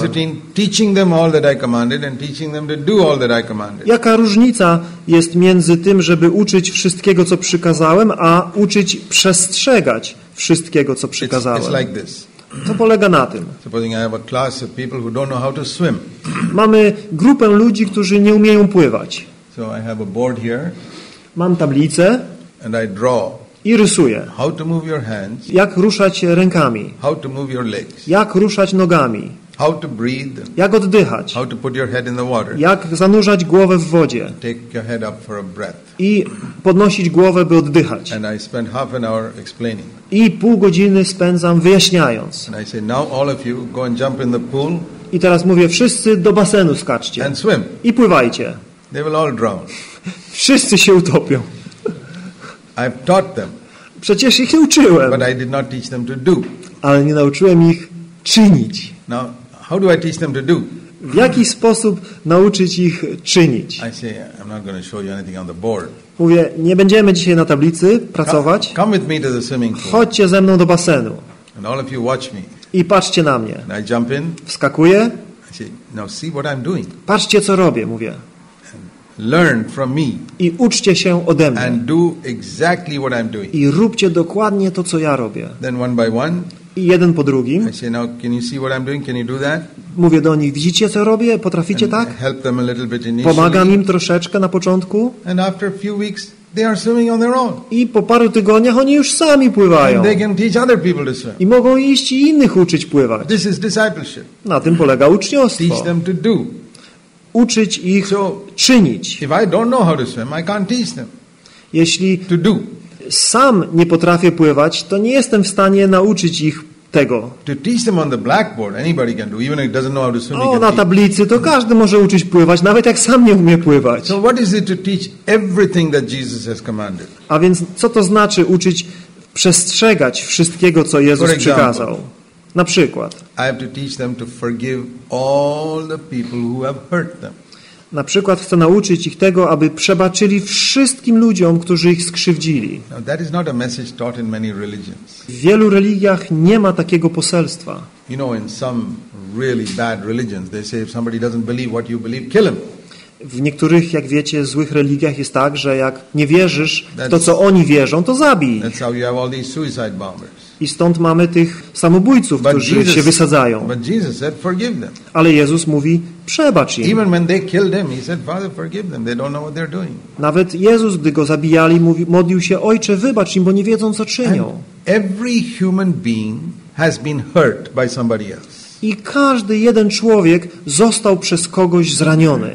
Jaka różnica jest między tym, żeby uczyć wszystkiego, co przykazałem, a uczyć przestrzegać wszystkiego, co przykazałem? It's like this. To polega na tym. Mamy grupę ludzi, którzy nie umieją pływać. Mam tablicę i rysuję. Jak ruszać rękami. Jak ruszać nogami. Jak oddychać. Jak zanurzać głowę w wodzie. I podnosić głowę, by oddychać. I pół godziny spędzam wyjaśniając. I teraz mówię: wszyscy do basenu skaczcie. I pływajcie. Wszyscy się utopią. Przecież ich uczyłem. Ale nie nauczyłem ich czynić. How do I teach them to do? W jaki sposób nauczyć ich czynić? I say, I'm not going to show you anything on the board. Mówię: nie będziemy dzisiaj na tablicy pracować. Come with me to the swimming pool. Chodźcie ze mną do basenu. And all of you watch me. I patrzcie na mnie. And I jump in. Wskakuję. I say, now see what I'm doing. Patrzcie, co robię, mówię. Learn from me. I uczcie się ode mnie. And do exactly what I'm doing. I róbcie dokładnie to, co ja robię. Then one by one. I jeden po drugim. I say, now can you see what I'm doing? Can you do that? Mówię do nich: widzicie, co robię? Potraficie and tak? Help them a little bit initially. Pomagam im troszeczkę na początku. And after a few weeks they are swimming on their own. I po paru tygodniach oni już sami pływają. And they can teach other people to swim. I mogą iść i innych uczyć pływać. This is discipleship. Na tym polega uczniostwo. Teach them to do. Uczyć ich czynić. If I don't know how to swim, I can't teach them. Jeśli to do. Sam nie potrafię pływać, to nie jestem w stanie nauczyć ich tego. To teach them on the blackboard, anybody can do, even if it doesn't know how to swim. O, na tablicy to każdy może uczyć pływać, nawet jak sam nie umie pływać. So what is it to teach everything that Jesus has commanded? A więc co to znaczy uczyć, przestrzegać wszystkiego, co Jezus przykazał? Na przykład. I have to teach them to forgive all the people who have hurt them. Na przykład chcę nauczyć ich tego, aby przebaczyli wszystkim ludziom, którzy ich skrzywdzili. Now, that is not a message taught in many religions. W wielu religiach nie ma takiego poselstwa. You know, in some really bad religions, they say if somebody doesn't believe what you believe, kill him. W niektórych, jak wiecie, złych religiach jest tak, że jak nie wierzysz w to, co oni wierzą, to zabij. That's how you have all these suicide bombers. I stąd mamy tych samobójców, którzy się wysadzają. But Jesus said, forgive them. Ale Jezus mówi, przebacz im. Even when they killed him, he said, Father, forgive them. They don't know what they're doing. Nawet Jezus, gdy go zabijali, modlił się, Ojcze, wybacz im, bo nie wiedzą, co czynią. And every human being has been hurt by somebody else. I każdy jeden człowiek został przez kogoś zraniony.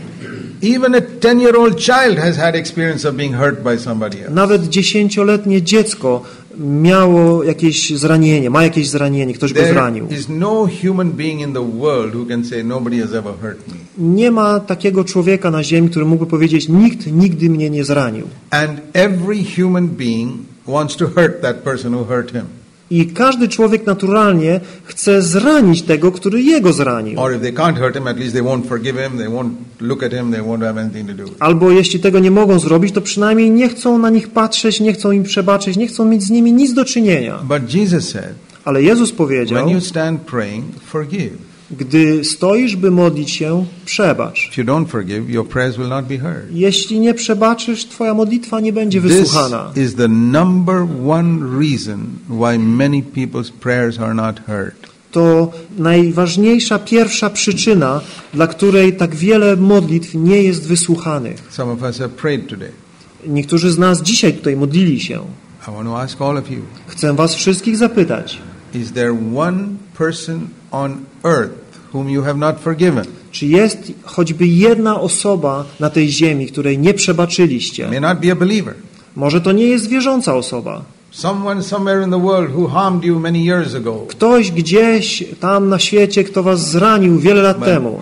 Even a 10-year-old child has had experience of being hurt by somebody else. Nawet 10-letnie dziecko miało jakieś zranienie, ma jakieś zranienie, ktoś go zranił. There is no human being in the world who can say nobody has ever hurt me. Nie ma takiego człowieka na ziemi, który mógłby powiedzieć, nikt nigdy mnie nie zranił. And every human being wants to hurt that person who hurt him. I każdy człowiek naturalnie chce zranić tego, który jego zranił. Or if they can't hurt him, at least they won't forgive him, they won't look at him, they won't have anything to do with it. Albo jeśli tego nie mogą zrobić, to przynajmniej nie chcą na nich patrzeć, nie chcą im przebaczyć, nie chcą mieć z nimi nic do czynienia. But Jesus said, ale Jezus powiedział, when you stand praying, forgive. Gdy stoisz, by modlić się, przebacz. If you don't forgive, your prayers will not be heard. Jeśli nie przebaczysz, twoja modlitwa nie będzie wysłuchana. This is the number one reason why many people's prayers are not heard. To najważniejsza, pierwsza przyczyna, dla której tak wiele modlitw nie jest wysłuchanych. Some of us have prayed today. Niektórzy z nas dzisiaj tutaj modlili się. I want to ask all of you. Chcę was wszystkich zapytać. Is there one person on earth whom you have not forgiven? Czy jest choćby jedna osoba na tej ziemi, której nie przebaczyliście? May not be a believer. Może to nie jest wierząca osoba. Someone somewhere in the world who harmed you many years ago. Ktoś gdzieś tam na świecie, kto was zranił wiele lat temu.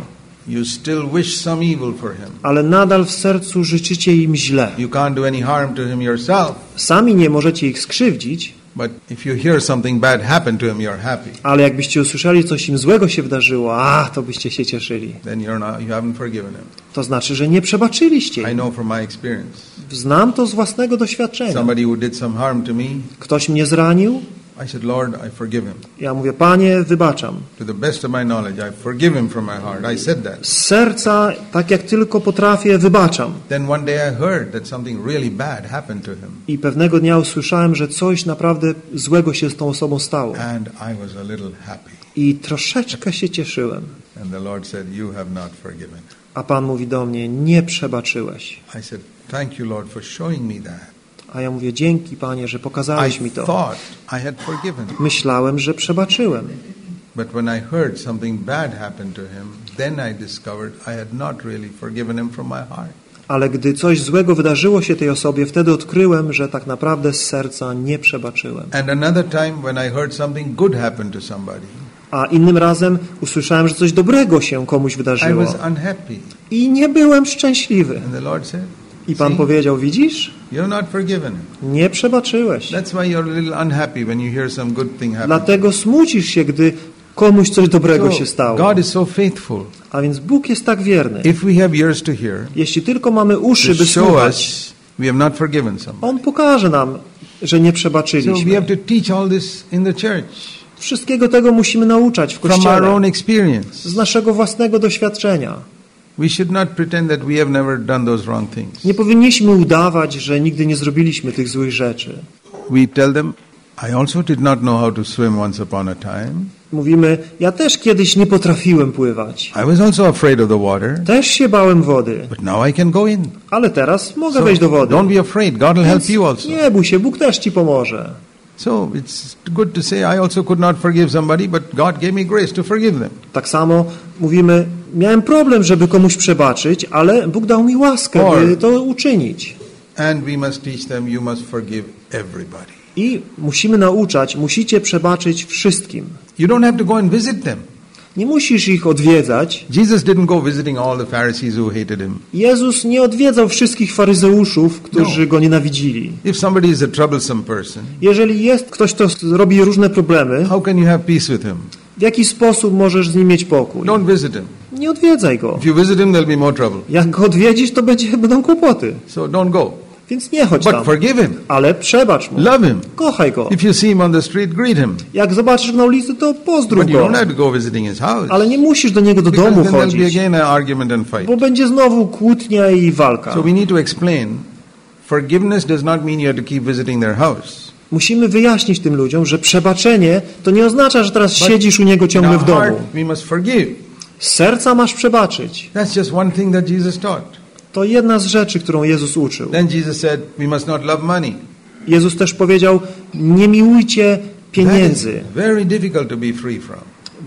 You still wish some evil for him. Ale nadal w sercu życzycie im źle. You can't do any harm to him yourself. Sami nie możecie ich skrzywdzić. But if you hear something bad happen to him, you're happy. Ale jakbyście usłyszeli, coś im złego się wydarzyło, to byście się cieszyli. Then you haven't forgiven him. To znaczy, że nie przebaczyliście. I know from my experience. Znam to z własnego doświadczenia. Somebody who did some harm to me. Ktoś mnie zranił. I said, Lord, I forgive him. Ja mówię, Panie, wybaczam. To the best of my knowledge, I forgive him from my heart. I said that. Z serca, tak jak tylko potrafię, wybaczam. Then one day I heard that something really bad happened to him. I pewnego dnia usłyszałem, że coś naprawdę złego się z tą osobą stało. And I was a little happy. I troszeczkę się cieszyłem. And the Lord said, you have not forgiven. A Pan mówi do mnie, nie przebaczyłeś. I said, thank you, Lord, for showing me that. A ja mówię, dzięki Panie, że pokazałeś mi to. Myślałem, że przebaczyłem. But when I heard something bad happen to him, then I discovered I had not really forgiven him from my heart. Ale gdy coś złego wydarzyło się tej osobie, wtedy odkryłem, że tak naprawdę z serca nie przebaczyłem. And another time when I heard something good happen to somebody. A innym razem usłyszałem, że coś dobrego się komuś wydarzyło. I was unhappy. I nie byłem szczęśliwy. And the Lord said, i Pan powiedział, widzisz? Nie przebaczyłeś. Dlatego smucisz się, gdy komuś coś dobrego się stało. God is so faithful. A więc Bóg jest tak wierny. If we have ears to hear, jeśli tylko mamy uszy, by słuchać, we have not forgiven somebody. On pokaże nam, że nie przebaczyliśmy. So we have to teach all this in the church. Wszystkiego tego musimy nauczać w Kościele. From our own experience. Z naszego własnego doświadczenia. We should not pretend that we have never done those wrong things. Nie powinniśmy udawać, że nigdy nie zrobiliśmy tych złych rzeczy. We tell them, I also did not know how to swim once upon a time. Mówimy, ja też kiedyś nie potrafiłem pływać. I was also afraid of the water. Też się bałem wody. But now I can go in. Ale teraz mogę wejść do wody. Don't be afraid. God will help you also. Nie bój się, Bóg też ci pomoże. So it's good to say I also could not forgive somebody, but God gave me grace to forgive them. Tak samo mówimy, miałem problem, żeby komuś przebaczyć, ale Bóg dał mi łaskę, by to uczynić. And we must teach them, you must forgive everybody. I musimy nauczać, musicie przebaczyć wszystkim. You don't have to go and visit them. Nie musisz ich odwiedzać. Jesus didn't go visiting all the Pharisees who hated him. Jezus nie odwiedzał wszystkich faryzeuszów, którzy go nienawidzili. If somebody is a troublesome person, jeżeli jest ktoś, kto robi różne problemy, how can you have peace with him? W jaki sposób możesz z nim mieć pokój? Don't visit him. Nie odwiedzaj go. If you visit him, there'll be more trouble. Jak go odwiedzisz, to będą kłopoty. So don't go. Więc nie chodź tam. But forgive him. Ale przebacz mu. Love him. Kochaj go. If you see him on the street, greet him. Jak zobaczysz go na ulicy, to pozdrów But you go. don't have to go visiting his house. Ale nie musisz do niego do domu chodzić. There'll be again an argument and fight. Bo będzie znowu kłótnia i walka. So we need to explain. Forgiveness does not mean you have to keep visiting their house. Musimy wyjaśnić tym ludziom, że przebaczenie to nie oznacza, że teraz siedzisz u niego ciągle w domu. We must forgive. Z serca masz przebaczyć. That's just one thing that Jesus taught. To jedna z rzeczy, którą Jezus uczył. Then Jesus said, we must not love money. Jezus też powiedział, nie miłujcie pieniędzy. That is very difficult to be free from.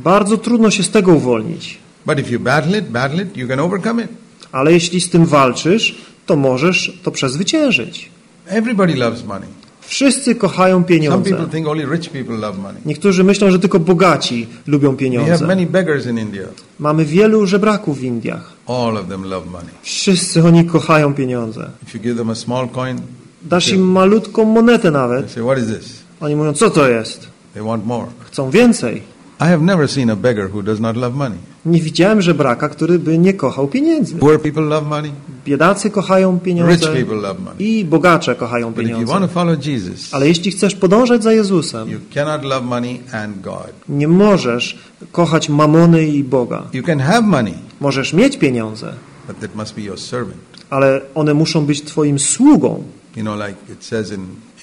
Bardzo trudno się z tego uwolnić. But if you battle it, you can overcome it. Ale jeśli z tym walczysz, to możesz to przezwyciężyć. Everybody loves money. Wszyscy kochają pieniądze. Some people think only rich people love money. Niektórzy myślą, że tylko bogaci lubią pieniądze. We have many beggars in India. Mamy wielu żebraków w Indiach. All of them love money. Wszyscy oni kochają pieniądze. If you give them a small coin, dasz im malutką monetę nawet. They say, what is this? Oni mówią, co to jest? They want more. Chcą więcej. I have never seen a beggar who does not love money. Nie widziałem żebraka, który by nie kochał pieniędzy. Poor people love money. Biedacy kochają pieniądze. Rich people love money. I bogacze kochają But if you pieniądze. want to follow Jesus, ale jeśli chcesz podążać za Jezusem, you cannot love money and God. Nie możesz kochać mamony i Boga. You can have money. Możesz mieć pieniądze. But that must be your servant. Ale one muszą być twoim sługą. You know, like it says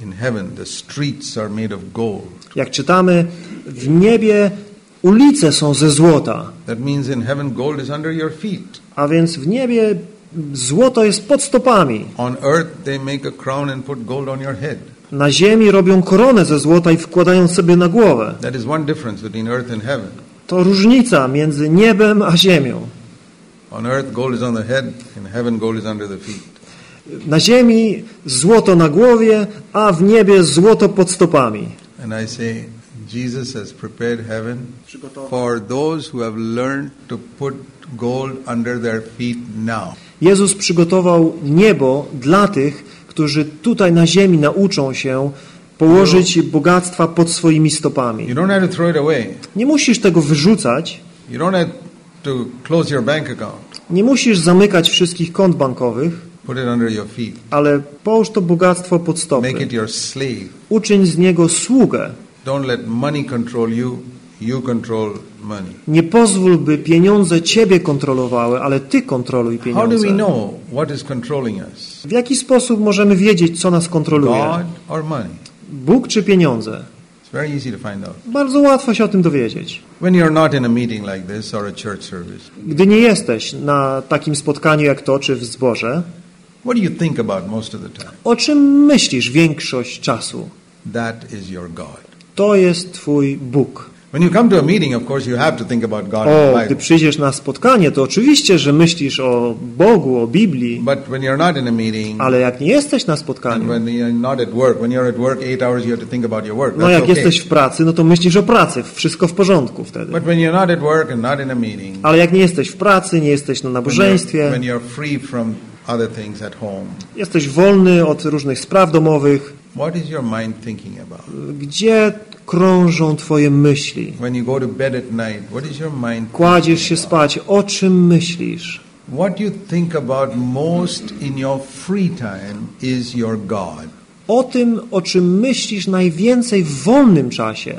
in heaven, the streets are made of gold. Jak czytamy, w niebie ulice są ze złota. That means in heaven gold is under your feet. A więc w niebie złoto jest pod stopami. On earth they make a crown and put gold on your head. Na ziemi robią koronę ze złota i wkładają sobie na głowę. That is one difference between earth and heaven. To różnica między niebem a ziemią. On earth gold is on the head, in heaven gold is under the feet. Na ziemi złoto na głowie, a w niebie złoto pod stopami. And I say Jesus has prepared heaven for those who have learned to put gold under their feet now. Jezus przygotował niebo dla tych, którzy tutaj na ziemi nauczą się położyć bogactwa pod swoimi stopami. You don't have to throw it away. Nie musisz tego wyrzucać. You don't have to close your bank account. Nie musisz zamykać wszystkich kont bankowych. Put it under your feet. Ale połóż to bogactwo pod stopy. Make it your slave. Uczyń z niego sługę. Don't let money control you. You control money. Nie pozwól, by pieniądze ciebie kontrolowały, ale ty kontroluj pieniądze. How do we know what is controlling us? W jaki sposób możemy wiedzieć, co nas kontroluje? God or money? Bóg czy pieniądze? It's very easy to find out. Bardzo łatwo się o tym dowiedzieć. When you're not in a meeting like this or a church service. Gdy nie jesteś na takim spotkaniu jak to, czy w zborze, what do you think about most of the time? O czym myślisz większość czasu? That is your God. To jest twój Bóg. When you come to a meeting, of course, you have to think about God and the Bible. Gdy przyjdziesz na spotkanie, to oczywiście, że myślisz o Bogu, o Biblii. But when you're not in a meeting, ale jak nie jesteś na spotkaniu, when you're not at work, when you're at work 8 hours, you have to think about your work. No jak jesteś w pracy, no to myślisz o pracy, wszystko w porządku wtedy. But when you're not at work and not in a meeting, ale jak nie jesteś w pracy, nie jesteś na nabożeństwie, when you're free from other things at home, jesteś wolny od różnych spraw domowych, what is your mind thinking about? Gdzie krążą twoje myśli? When you go to bed at night, what is your mind? Kładziesz się spać, o czym myślisz? What you think about most in your free time is your God. O tym, o czym myślisz najwięcej w wolnym czasie,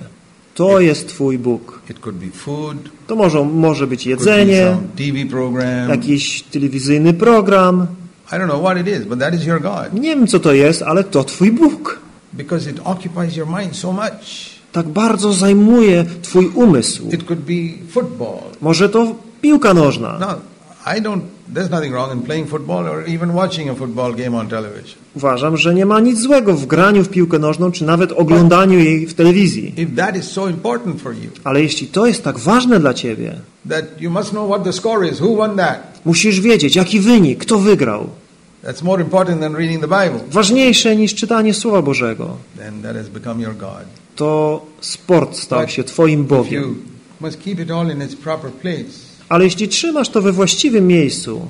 to jest twój Bóg. It could be food. To może być jedzenie, TV program, jakiś telewizyjny program. I don't know what it is, but that is your God. Nie wiem, co to jest, ale to twój Bóg. Because it occupies your mind so much. Tak bardzo zajmuje twój umysł. It could be football. Może to piłka nożna. No, there's nothing wrong in playing football or even watching a football game on television. Uważam, że nie ma nic złego w graniu w piłkę nożną, czy nawet oglądaniu jej w telewizji. If that is so important for you, ale jeśli to jest tak ważne dla ciebie, that you must know what the score is, who won that. Musisz wiedzieć, jaki wynik, kto wygrał. That's more important than reading the Bible. Ważniejsze niż czytanie Słowa Bożego. Then that has become your God. To sport stał się twoim Bogiem. You must keep it all in its proper place. Ale jeśli trzymasz to we właściwym miejscu,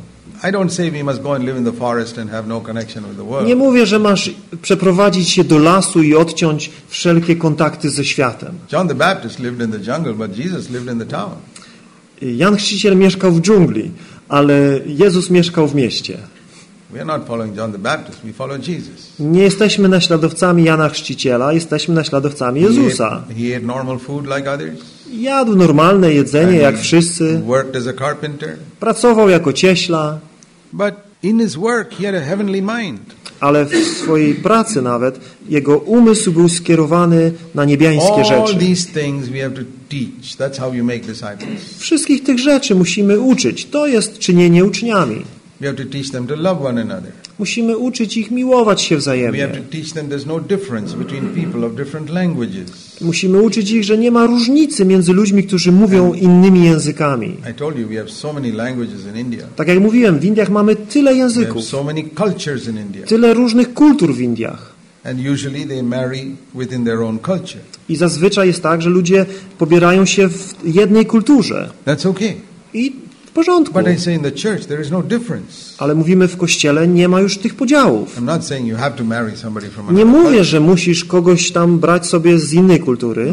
nie mówię, że masz przeprowadzić się do lasu i odciąć wszelkie kontakty ze światem. Jan Chrzciciel mieszkał w dżungli, ale Jezus mieszkał w mieście. Nie jesteśmy naśladowcami Jana Chrzciciela, jesteśmy naśladowcami Jezusa. Jadł normalne jedzenie jak wszyscy. Pracował jako cieśla. Ale w swojej pracy nawet jego umysł był skierowany na niebiańskie rzeczy. Wszystkich tych rzeczy musimy uczyć. To jest czynienie uczniami. Musimy uczyć ich miłować się wzajemnie. Musimy uczyć ich, że nie ma różnicy między ludźmi, którzy mówią innymi językami. Tak jak mówiłem, w Indiach mamy tyle języków. Tyle różnych kultur w Indiach. I zazwyczaj jest tak, że ludzie pobierają się w jednej kulturze. I w porządku. Ale mówimy, w Kościele nie ma już tych podziałów. Nie mówię, że musisz kogoś tam brać sobie z innej kultury.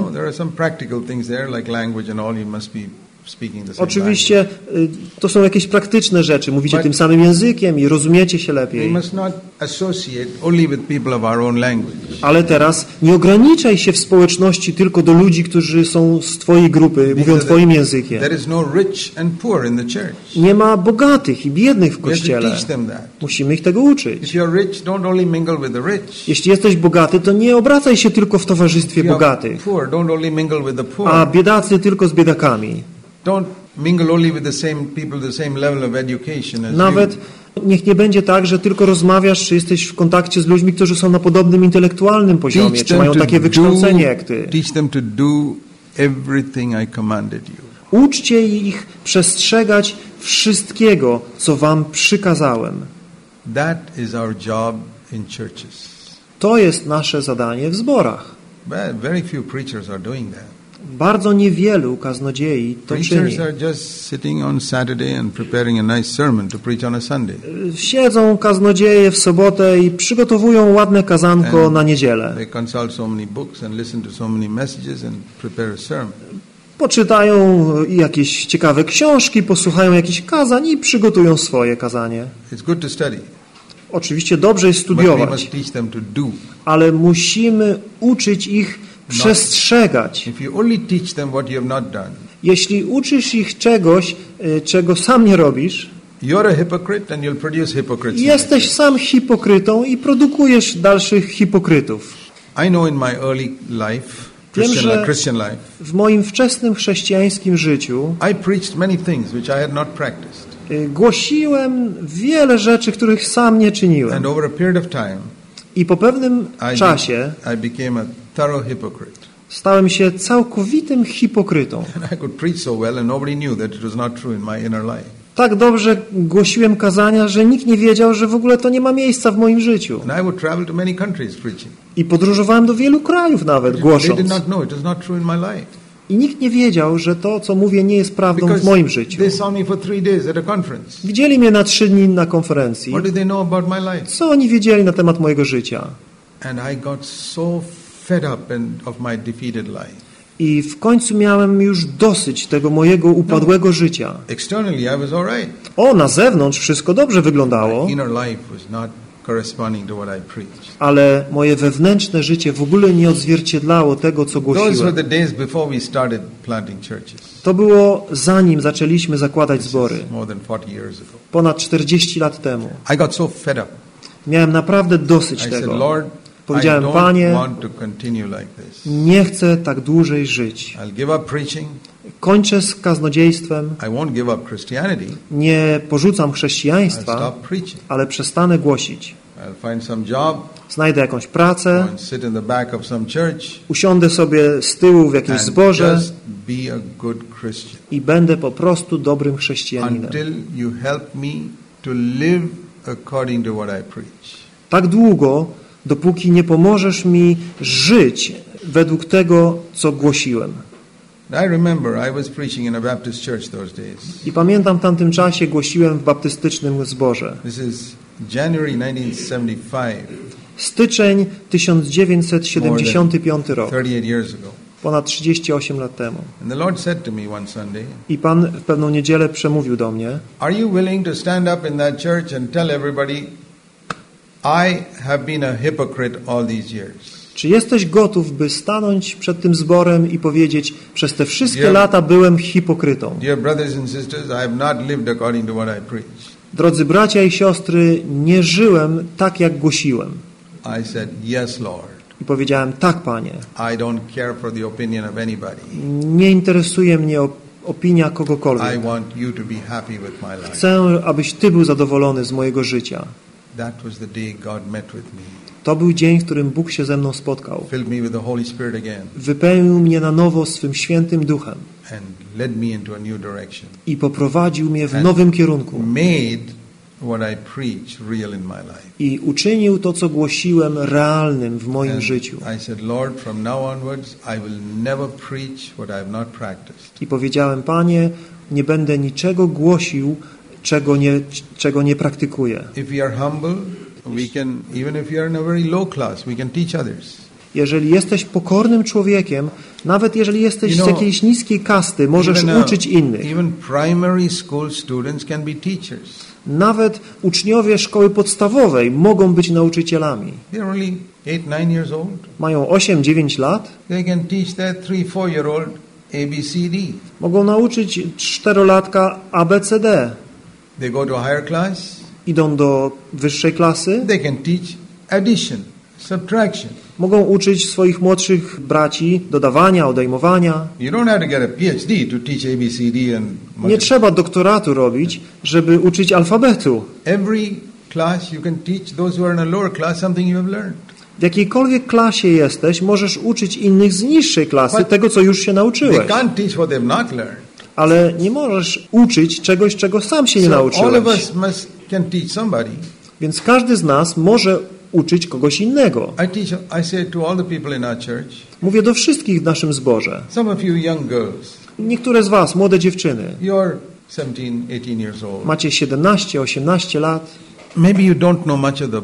Oczywiście to są jakieś praktyczne rzeczy. Mówicie tym samym językiem i rozumiecie się lepiej. Ale teraz nie ograniczaj się w społeczności tylko do ludzi, którzy są z twojej grupy, mówią twoim językiem. Nie ma bogatych i biednych w Kościele. Musimy ich tego uczyć. Jeśli jesteś bogaty, to nie obracaj się tylko w towarzystwie bogatych. A biedacy tylko z biedakami. Nawet niech nie będzie tak, że tylko rozmawiasz, czy jesteś w kontakcie z ludźmi, którzy są na podobnym intelektualnym poziomie, czy mają takie wykształcenie jak ty. Uczcie ich przestrzegać wszystkiego, co wam przykazałem. To jest nasze zadanie w zborach. Bardzo niewielu kaznodziei to czyni. Siedzą kaznodzieje w sobotę i przygotowują ładne kazanko na niedzielę. Poczytają jakieś ciekawe książki, posłuchają jakichś kazań i przygotują swoje kazanie. Oczywiście dobrze jest studiować, ale musimy uczyć ich przestrzegać. Jeśli uczysz ich czegoś, czego sam nie robisz, jesteś sam hipokrytą i produkujesz dalszych hipokrytów. Wiem, że w moim wczesnym chrześcijańskim życiu głosiłem wiele rzeczy, których sam nie czyniłem. I po pewnym czasie stałem się całkowitym hipokrytą. Tak dobrze głosiłem kazania, że nikt nie wiedział, że w ogóle to nie ma miejsca w moim życiu. I podróżowałem do wielu krajów nawet, głosząc. I nikt nie wiedział, że to, co mówię, nie jest prawdą w moim życiu. Widzieli mnie na 3 dni na konferencji. Co oni wiedzieli na temat mojego życia? I w końcu miałem już dosyć tego mojego upadłego życia. Na zewnątrz wszystko dobrze wyglądało, ale moje wewnętrzne życie w ogóle nie odzwierciedlało tego, co głosiłem. To było zanim zaczęliśmy zakładać zbory. Ponad 40 lat temu. Miałem naprawdę dosyć tego. Powiedziałem, Panie, nie chcę tak dłużej żyć. Kończę z kaznodziejstwem. Nie porzucam chrześcijaństwa, ale przestanę głosić. Znajdę jakąś pracę, usiądę sobie z tyłu w jakimś zborze i będę po prostu dobrym chrześcijaninem. according to what I preach. Tak długo, dopóki nie pomożesz mi żyć według tego, co głosiłem. I remember I was preaching in a Baptist church those days. I pamiętam w tamtym czasie głosiłem w baptystycznym zborze. This is January 1975. Styczeń 1975 rok. 38 years ago. Ponad 38 lat temu. And the Lord said to me one Sunday. I Pan w pewną niedzielę przemówił do mnie. Are you willing to stand up in that church and tell everybody I have been a hypocrite all these years? Czy jesteś gotów, by stanąć przed tym zborem i powiedzieć, przez te wszystkie lata byłem hipokrytą? Dear brothers and sisters, I have not lived according to what I preach. Drodzy bracia i siostry, nie żyłem tak, jak głosiłem. I said, yes, Lord. I powiedziałem, tak, Panie. I don't care for the opinion of anybody. Nie interesuje mnie opinia kogokolwiek. I want you to be happy with my life. Chcę, abyś Ty był zadowolony z mojego życia. That was the day God met with me. To był dzień, w którym Bóg się ze mną spotkał. Filled me with the Holy Spirit again. Wypełnił mnie na nowo swym świętym duchem. And led me into a new direction. I poprowadził mnie w nowym kierunku. Made what I preach real in my life. I uczynił to, co głosiłem, realnym w moim życiu. I said, Lord, from now onwards I will never preach what I have not practiced. I powiedziałem, Panie, nie będę niczego głosił, czego nie praktykuję. If we are humble, we can, even if you are in a very low class, we can teach others. Jeżeli jesteś pokornym człowiekiem, nawet jeżeli jesteś z jakiejś niskiej kasty, możesz uczyć innych. Even primary school students can be teachers. Nawet uczniowie szkoły podstawowej mogą być nauczycielami. They're only 8-9 years old. Mają 8-9 lat. They can teach that 3-4-year-old ABCD. Mogą nauczyć 4-latka ABCD. They go to a higher class. Idą do wyższej klasy. They can teach addition, subtraction. Mogą uczyć swoich młodszych braci dodawania, odejmowania. You don't have to get a PhD to teach ABCD and nie trzeba doktoratu robić, żeby uczyć alfabetu. Every class you can teach those who are in a lower class something you have learned. W jakiejkolwiek klasie jesteś, możesz uczyć innych z niższej klasy tego, co już się nauczyłeś. They can't teach what they've not learned. Ale nie możesz uczyć czegoś, czego sam się nie nauczyłeś. All of us can teach somebody. Więc każdy z nas może uczyć kogoś innego. I say to all the people in our church. Mówię do wszystkich w naszym zborze. Some of you young girls. Niektóre z was, młode dziewczyny. You're 17, 18 years old. Macie 17, 18 lat. Maybe you don't know much of the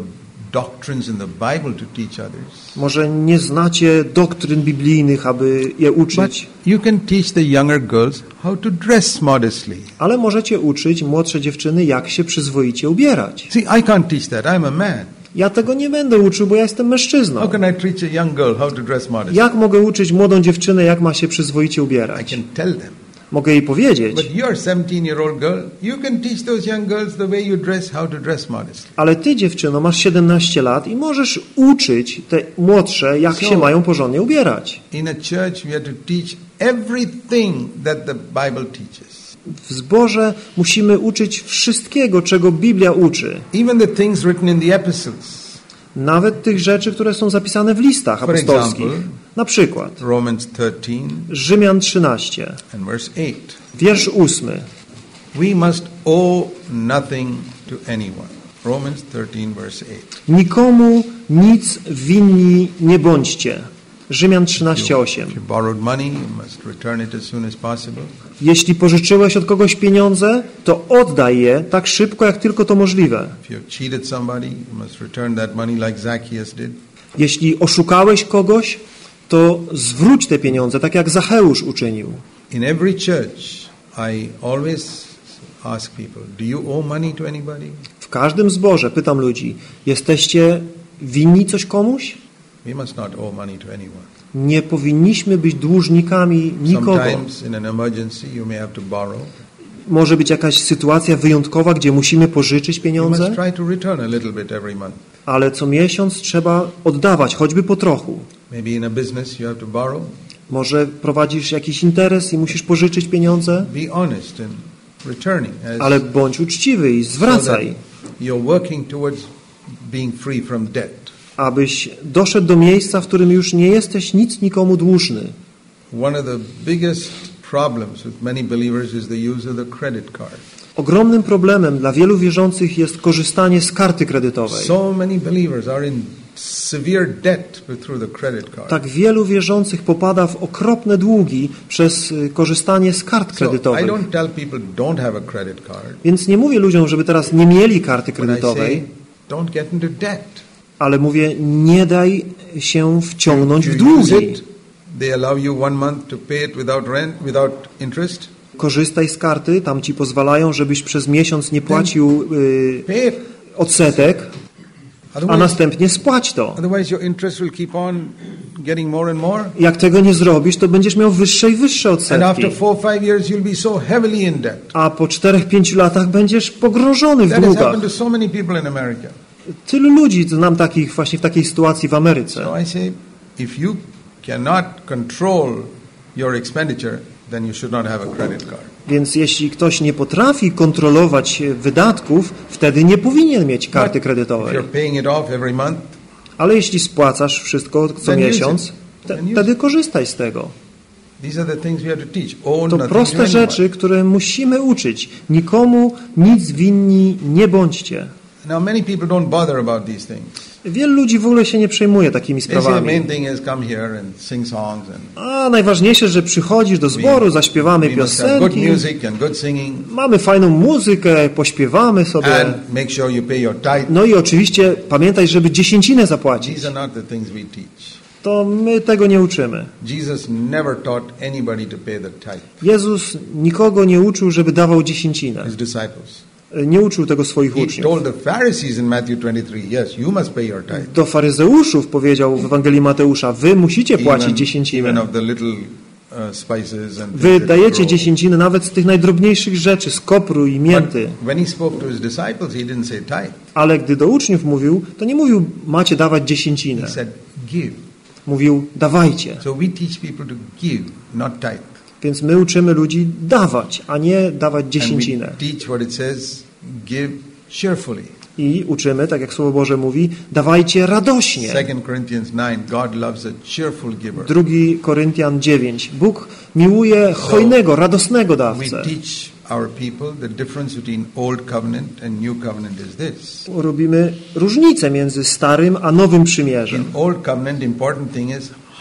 doctrines in the Bible to teach others. Może nie znacie doktryn biblijnych, aby je uczyć. But you can teach the younger girls how to dress modestly. Ale możecie uczyć młodsze dziewczyny, jak się przyzwoicie ubierać. See, I can't teach that. I'm a man. Ja tego nie będę uczył, bo ja jestem mężczyzną. How can I teach a young girl how to dress modestly? Jak mogę uczyć młodą dziewczynę, jak ma się przyzwoicie ubierać? I can tell them. Mogę jej powiedzieć. But you're a 17-year-old girl. You can teach those young girls the way you dress, how to dress modestly. Ale ty, dziewczyno, masz 17 lat i możesz uczyć te młodsze, jak się mają porządnie ubierać. In a church we have to teach everything that the Bible teaches. W zborze musimy uczyć wszystkiego, czego Biblia uczy. Even the things written in the epistles. Nawet tych rzeczy, które są zapisane w listach apostolskich. Na przykład Romans 13, Rzymian 13, and verse 8. wiersz 8. We must owe nothing to anyone. Romans 13, verse 8. Nikomu nic winni nie bądźcie. Rzymian 13:8. If you borrowed money, you must return it as soon as possible. Jeśli pożyczyłeś od kogoś pieniądze, to oddaj je tak szybko, jak tylko to możliwe. If you have cheated somebody, you must return that money like Zacchaeus did. Jeśli oszukałeś kogoś, to zwróć te pieniądze, tak jak Zacheusz uczynił. In every church, I always ask people, do you owe money to anybody? W każdym zborze pytam ludzi, jesteście winni coś komuś? We must not owe money to anyone. Nie powinniśmy być dłużnikami nikogo. Sometimes in an emergency you may have to borrow. Może być jakaś sytuacja wyjątkowa, gdzie musimy pożyczyć pieniądze. You must try to return a little bit every month. Ale co miesiąc trzeba oddawać, choćby po trochu. Maybe in a business you have to borrow. Może prowadzisz jakiś interes i musisz pożyczyć pieniądze. Be honest in returning. Ale bądź uczciwy i zwracaj. So you're working towards being free from debt. Abyś doszedł do miejsca, w którym już nie jesteś nic nikomu dłużny. One of the biggest problems with many believers is the use of the credit card. Ogromnym problemem dla wielu wierzących jest korzystanie z karty kredytowej. So many believers are in severe debt through the credit card. Tak wielu wierzących popada w okropne długi przez korzystanie z kart kredytowych. So I don't tell people don't have a credit card. Więc nie mówię ludziom, żeby teraz nie mieli karty kredytowej. Don't get into debt. Ale mówię, nie daj się wciągnąć w długi. They allow you 1 month to pay it without rent, without interest. Korzystaj z karty, tam ci pozwalają, żebyś przez miesiąc nie płacił odsetek, a następnie spłać to. Otherwise your interest will keep on getting more and more. Jak tego nie zrobisz, to będziesz miał wyższe i wyższe odsetki. And after 4-5 years you'll be so heavily in debt. A po 4-5 latach będziesz pogrążony w długach. That has happened to długach. so many people in America. Tylu ludzi znam takich właśnie w takiej sytuacji w Ameryce. So I say, if you cannot control your expenditure, then you should not have a credit card. Więc jeśli ktoś nie potrafi kontrolować wydatków, wtedy nie powinien mieć karty kredytowej. If you're paying it off every month, ale jeśli spłacasz wszystko co miesiąc, wtedy korzystaj z tego. These are the things we have to teach. Own To proste rzeczy, które musimy uczyć. Nikomu nic winni nie bądźcie. Now many people don't bother about these things. Wielu ludzi w ogóle się nie przejmuje takimi sprawami. A najważniejsze, że przychodzisz do zboru, zaśpiewamy piosenki, mamy fajną muzykę, pośpiewamy sobie. No i oczywiście pamiętaj, żeby dziesięcinę zapłacić. To my tego nie uczymy. Jezus nikogo nie uczył, żeby dawał dziesięcinę. Nie uczył tego swoich uczniów. Do faryzeuszów powiedział w Ewangelii Mateusza, wy musicie płacić dziesięcinę. Wy dajecie dziesięcinę nawet z tych najdrobniejszych rzeczy, z kopru i mięty. Ale gdy do uczniów mówił, to nie mówił, macie dawać dziesięcinę. Mówił, dawajcie. Więc my uczymy ludzi dawać, a nie dawać dziesięcinę. I uczymy, tak jak Słowo Boże mówi, dawajcie radośnie. 2 Koryntian 9. Bóg miłuje hojnego, radosnego dawcę. Robimy różnicę między Starym a Nowym Przymierzem.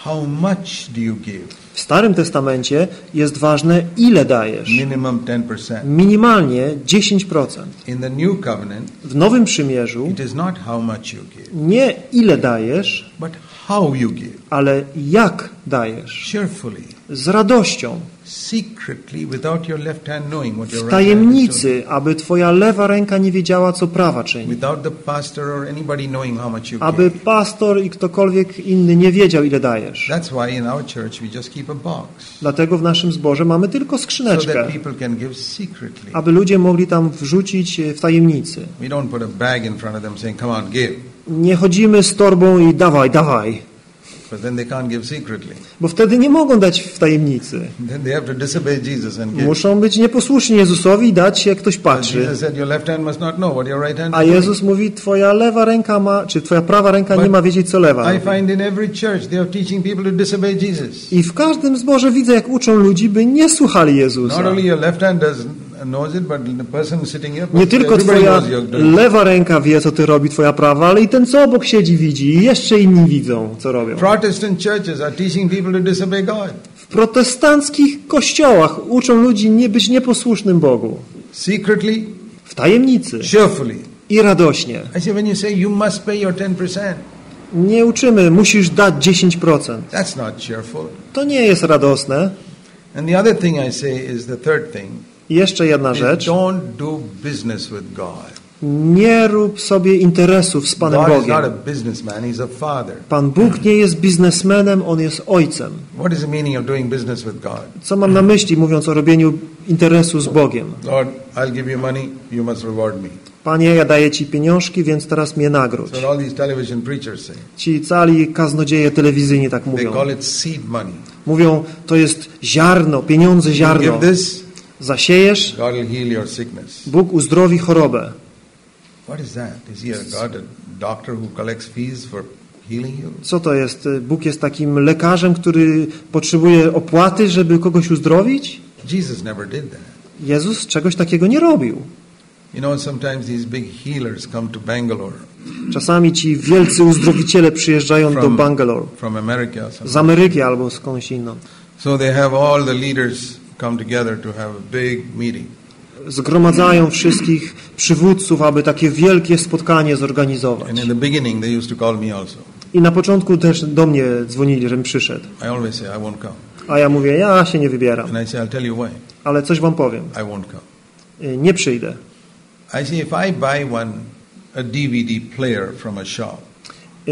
How much do you give? W Starym Testamencie jest ważne, ile dajesz. Minimum 10%. Minimalnie 10%. In the New Covenant, w Nowym Przymierzu it is not how much you give, nie ile dajesz, but how you give. Ale jak dajesz. Cheerfully. Z radością. Secretly, without your left hand knowing what your w tajemnicy, aby twoja lewa ręka nie wiedziała, co prawa czyni. Without the pastor or anybody knowing how much you aby give. pastor i ktokolwiek inny nie wiedział, ile dajesz. That's why in our church we just keep a box. Dlatego w naszym zborze mamy tylko skrzyneczkę, so that people can give secretly. aby ludzie mogli tam wrzucić w tajemnicy. We don't put a bag in front of them saying, come on, give. Nie chodzimy z torbą i dawaj, dawaj. But then they can't give secretly. Bo wtedy nie mogą dać w tajemnicy. Then they have to disobey Jesus and give. Muszą być nieposłuszni Jezusowi i dać, jak ktoś patrzy. Jesus said, your left hand must not know what your right hand a Jezus mówi, twoja lewa ręka ma, czy twoja prawa ręka nie ma wiedzieć, co lewa. I find in every church they are teaching people to disobey Jesus. I w każdym zborze widzę, jak uczą ludzi, by nie słuchali Jezusa. Not only your left hand knows it, but the person sitting here, nie tylko twoja lewa ręka wie, co ty robi, twoja prawa, ale i ten, co obok siedzi, widzi. I jeszcze inni widzą, co robią. Protestant churches are teaching people to disobey God. W protestanckich kościołach uczą ludzi nie być nieposłusznym Bogu. Secretly, w tajemnicy. Cheerfully. I radośnie. I say when you say you must pay your 10%. Nie uczymy, musisz dać 10%. That's not cheerful. To nie jest radosne. And the other thing I say is the third thing. I jeszcze jedna rzecz. Don't do business with God. Nie rób sobie interesów z Panem God Bogiem. is not a businessman, he's a father. Pan Bóg nie jest biznesmenem, On jest ojcem. What is the meaning of doing business with God? Co mam na myśli, mówiąc o robieniu interesu z Bogiem? Lord, I'll give you money, you must reward me. Panie, ja daję Ci pieniążki, więc teraz mnie nagrodź. So all these television preachers say. Ci cali kaznodzieje telewizyjni tak mówią. They call it seed money. Mówią, to jest ziarno, pieniądze, ziarno. You give this, zasiejesz, God will heal your sickness. Bóg uzdrowi chorobę. What is that? Is he a God, a doctor who collects fees for healing you? Co to jest? Bóg jest takim lekarzem, który potrzebuje opłaty, żeby kogoś uzdrowić? Jesus never did that. Jezus czegoś takiego nie robił. You know, sometimes these big healers come to Bangalore. Czasami ci wielcy uzdrowiciele przyjeżdżają do Bangalore. From America, z Ameryki albo skądś inąd. So they have all the leaders come together to have a big meeting. Zgromadzają wszystkich przywódców, aby takie wielkie spotkanie zorganizować. And in the beginning they used to call me also. I na początku też do mnie dzwonili, żebym przyszedł. I always say I won't come. A ja mówię, ja się nie wybieram. And I say I'll tell you why. Ale coś wam powiem. I won't come. Nie przyjdę. I say if I buy a DVD player from a shop.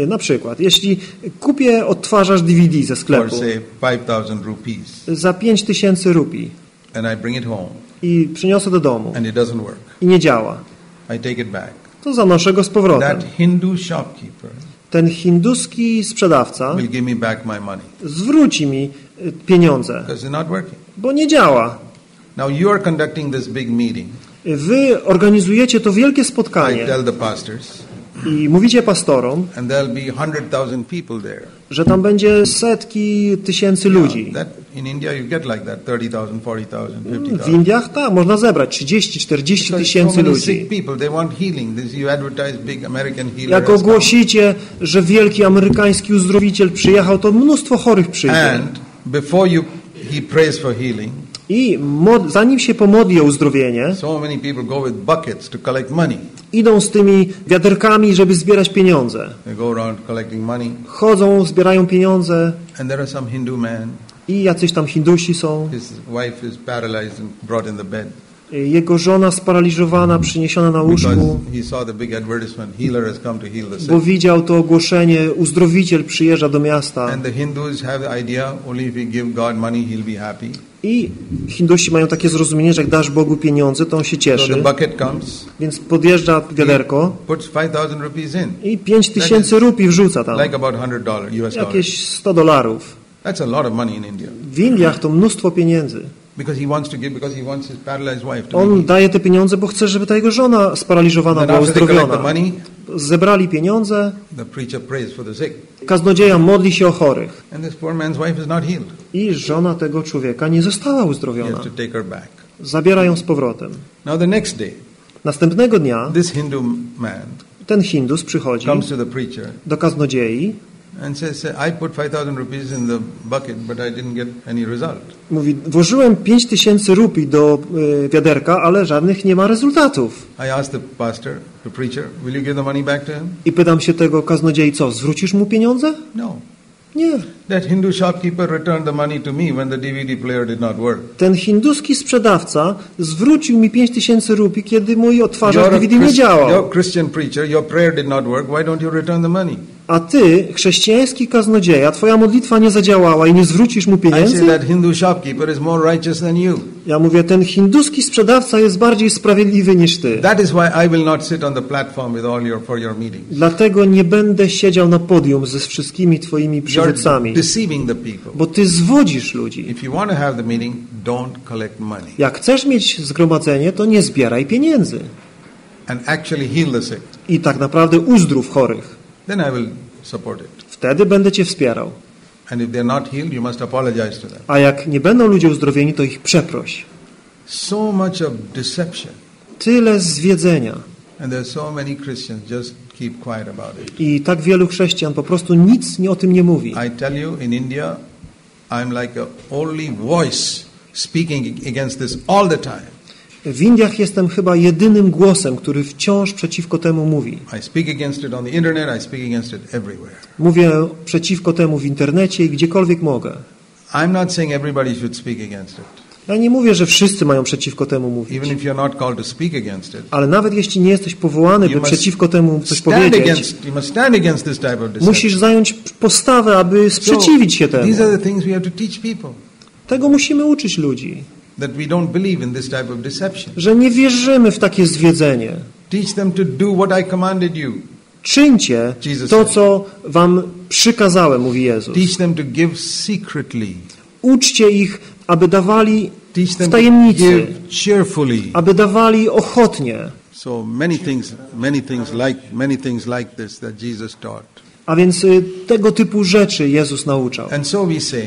Na przykład, jeśli kupię odtwarzacz DVD ze sklepu Or say 5,000 rupees. za 5,000 rupii And I bring it home. I przyniosę do domu. And it doesn't work. I nie działa. I take it back. To zanoszę go z powrotem. That Hindu shopkeeper ten hinduski sprzedawca will give me back my money. Zwróci mi pieniądze. Because it's not working. Bo nie działa. Now you are conducting this big meeting. Wy organizujecie to wielkie spotkanie. I tell the pastors. I mówicie pastorom, and there'll be 100,000 people there. Że tam będzie setki tysięcy ludzi. In India you get like that 30,000, 40,000, 50,000. W Indiach tak, można zebrać 30-40 tysięcy ludzi. Jak ogłosicie, że wielki amerykański uzdrowiciel przyjechał, to mnóstwo chorych przyjdzie. And before he prays for healing, i zanim się pomodli o uzdrowienie, so many people go with buckets to collect money. Idą z tymi wiaderkami, żeby zbierać pieniądze. They go around collecting money. Chodzą, zbierają pieniądze. And there are some Hindu men. I jacyś tam Hindusi są. His wife is paralyzed and brought in the bed. Jego żona sparaliżowana, przyniesiona na łóżku. Bo widział to ogłoszenie, uzdrowiciel przyjeżdża do miasta. I Hindusi mają takie zrozumienie, że jak dasz Bogu pieniądze, to on się cieszy. Więc podjeżdża wiaderko i 5,000 rupii wrzuca tam. Jakieś $100. W Indiach to mnóstwo pieniędzy. On daje te pieniądze, bo chce, żeby ta jego żona sparaliżowana była uzdrowiona. Zebrali pieniądze. Kaznodzieja modli się o chorych. I żona tego człowieka nie została uzdrowiona. Zabiera ją z powrotem. Następnego dnia ten Hindus przychodzi do kaznodziei. And says, I put 5,000 rupees in the bucket, but I didn't get any result. Mówi, włożyłem 5,000 rupii do wiaderka, ale żadnych nie ma rezultatów. I asked the pastor, the preacher, will you give the money back to him? I pytam się tego kaznodziei, co, zwrócisz mu pieniądze? No. Nie. That Hindu shopkeeper returned the money to me when the DVD player did not work. Ten hinduski sprzedawca zwrócił mi 5,000 rupii, kiedy mój odtwarzacz DVD nie działał. Your Christian preacher, your prayer did not work. Why don't you return the money? A ty, chrześcijański kaznodzieja, twoja modlitwa nie zadziałała i nie zwrócisz mu pieniędzy? I say that Hindu shopkeeper is more righteous than you. Ja mówię, ten hinduski sprzedawca jest bardziej sprawiedliwy niż ty. That is why I will not sit on the platform with for your meetings. Dlatego nie będę siedział na podium ze wszystkimi twoimi przywódcami. Deceiving the people. Bo ty zwodzisz ludzi. If you want to have the meeting, don't collect money. Jak chcesz mieć zgromadzenie, to nie zbieraj pieniędzy. And actually heal the sick. I tak naprawdę uzdrów chorych. Then I will support it. Wtedy będę cię wspierał. And if they're not healed, you must apologize to them. A jak nie będą ludzie uzdrowieni, to ich przeproś. So much of deception. Tyle zwiedzenia. And there are so many Christians just keep quiet about it. I tak wielu chrześcijan po prostu nic o tym nie mówi. I tell you, in India, I'm like a only voice speaking against this all the time. W Indiach jestem chyba jedynym głosem, który wciąż przeciwko temu mówi. I speak against it on the internet, I speak against it everywhere. Mówię przeciwko temu w internecie i gdziekolwiek mogę. I'm not saying everybody should speak against it. Ja nie mówię, że wszyscy mają przeciwko temu mówić. Even if you're not called to speak against it. Ale nawet jeśli nie jesteś powołany, by przeciwko temu coś powiedzieć, you must stand against this type of deception. musisz zająć postawę, aby sprzeciwić się temu. These are the things we have to teach people. Tego musimy uczyć ludzi. That we don't believe in this type of deception. Że nie wierzymy w takie zwiedzenie. Teach them to do what I commanded you. Czyńcie to, co wam przykazałem, mówi Jezus. Teach them to give secretly. Uczcie ich, aby dawali w tajemnicy, aby dawali ochotnie. So many things like this that Jesus taught. A więc tego typu rzeczy Jezus nauczał. And so we say,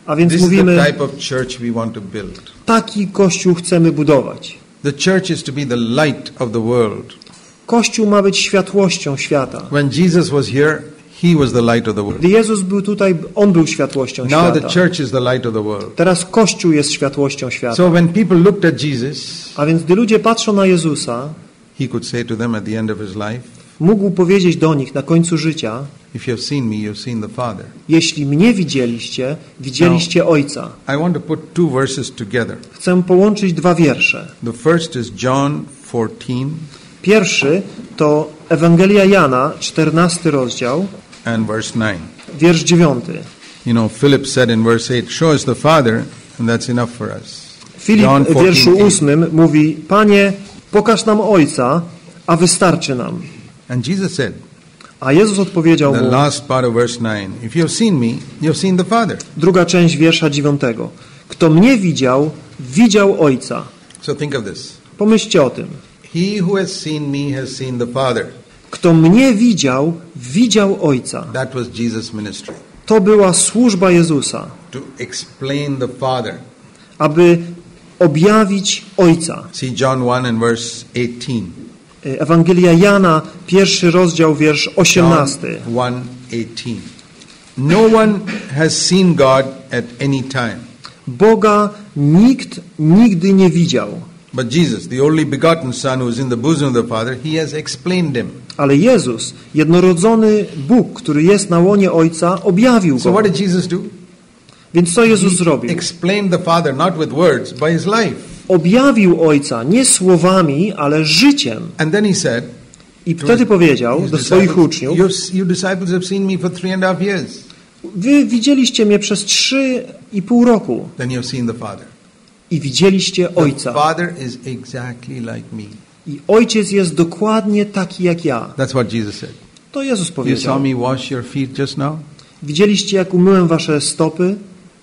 A więc This mówimy, is the type of church we want to build. taki Kościół chcemy budować. The church is to be the light of the world. Kościół ma być światłością świata. When Jesus was here, he was the light of the world. Gdy Jezus był tutaj, On był światłością Now świata. the church is the light of the world. Teraz Kościół jest światłością świata. So when people looked at Jesus, A więc gdy ludzie patrzą na Jezusa, he could say to them at the end of his life, mógł powiedzieć do nich na końcu życia, if you have seen me, you have seen the Father. jeśli mnie widzieliście, widzieliście Ojca. I want to put two verses together. Chcę połączyć dwa wiersze. The first is John 14 Pierwszy to Ewangelia Jana, 14 rozdział, and verse 9. wiersz 9. You know, Philip said in verse 8, show us the Father, and that's enough for us. Filip John w wierszu 14:8. 8 mówi, Panie, pokaż nam Ojca, a wystarczy nam. And Jesus said, A Jezus odpowiedział the mu, last part of verse 9, if you have seen me, you have seen the Father. druga część wiersza 9. Kto mnie widział, widział Ojca. So think of this. Pomyślcie o tym. He who has seen me has seen the Father. Kto mnie widział, widział Ojca. That was Jesus' ministry. To była służba Jezusa, To explain the Father. aby objawić Ojca. See John 1 and verse 18. Ewangelia Jana, 1 rozdział, wiersz John 18. 1:18. No one has seen God at any time. Boga nikt nigdy nie widział, But Jesus, the only begotten Son who is in the bosom of the Father, he has explained him. ale Jezus, jednorodzony Bóg, który jest na łonie Ojca, objawił So Go. what did Jesus do? Więc co Jezus zrobił? Explained the Father not with words, by his life. Objawił Ojca nie słowami, ale życiem. And then he said, I wtedy powiedział his do swoich disciples, uczniów, you disciples have seen me for 3.5 years. wy widzieliście mnie przez 3,5 roku Then you have seen the Father. i widzieliście The Ojca. Father is exactly like me. I Ojciec jest dokładnie taki jak ja. That's what Jesus said. To Jezus You saw powiedział. me wash your feet just now? Widzieliście, jak umyłem wasze stopy?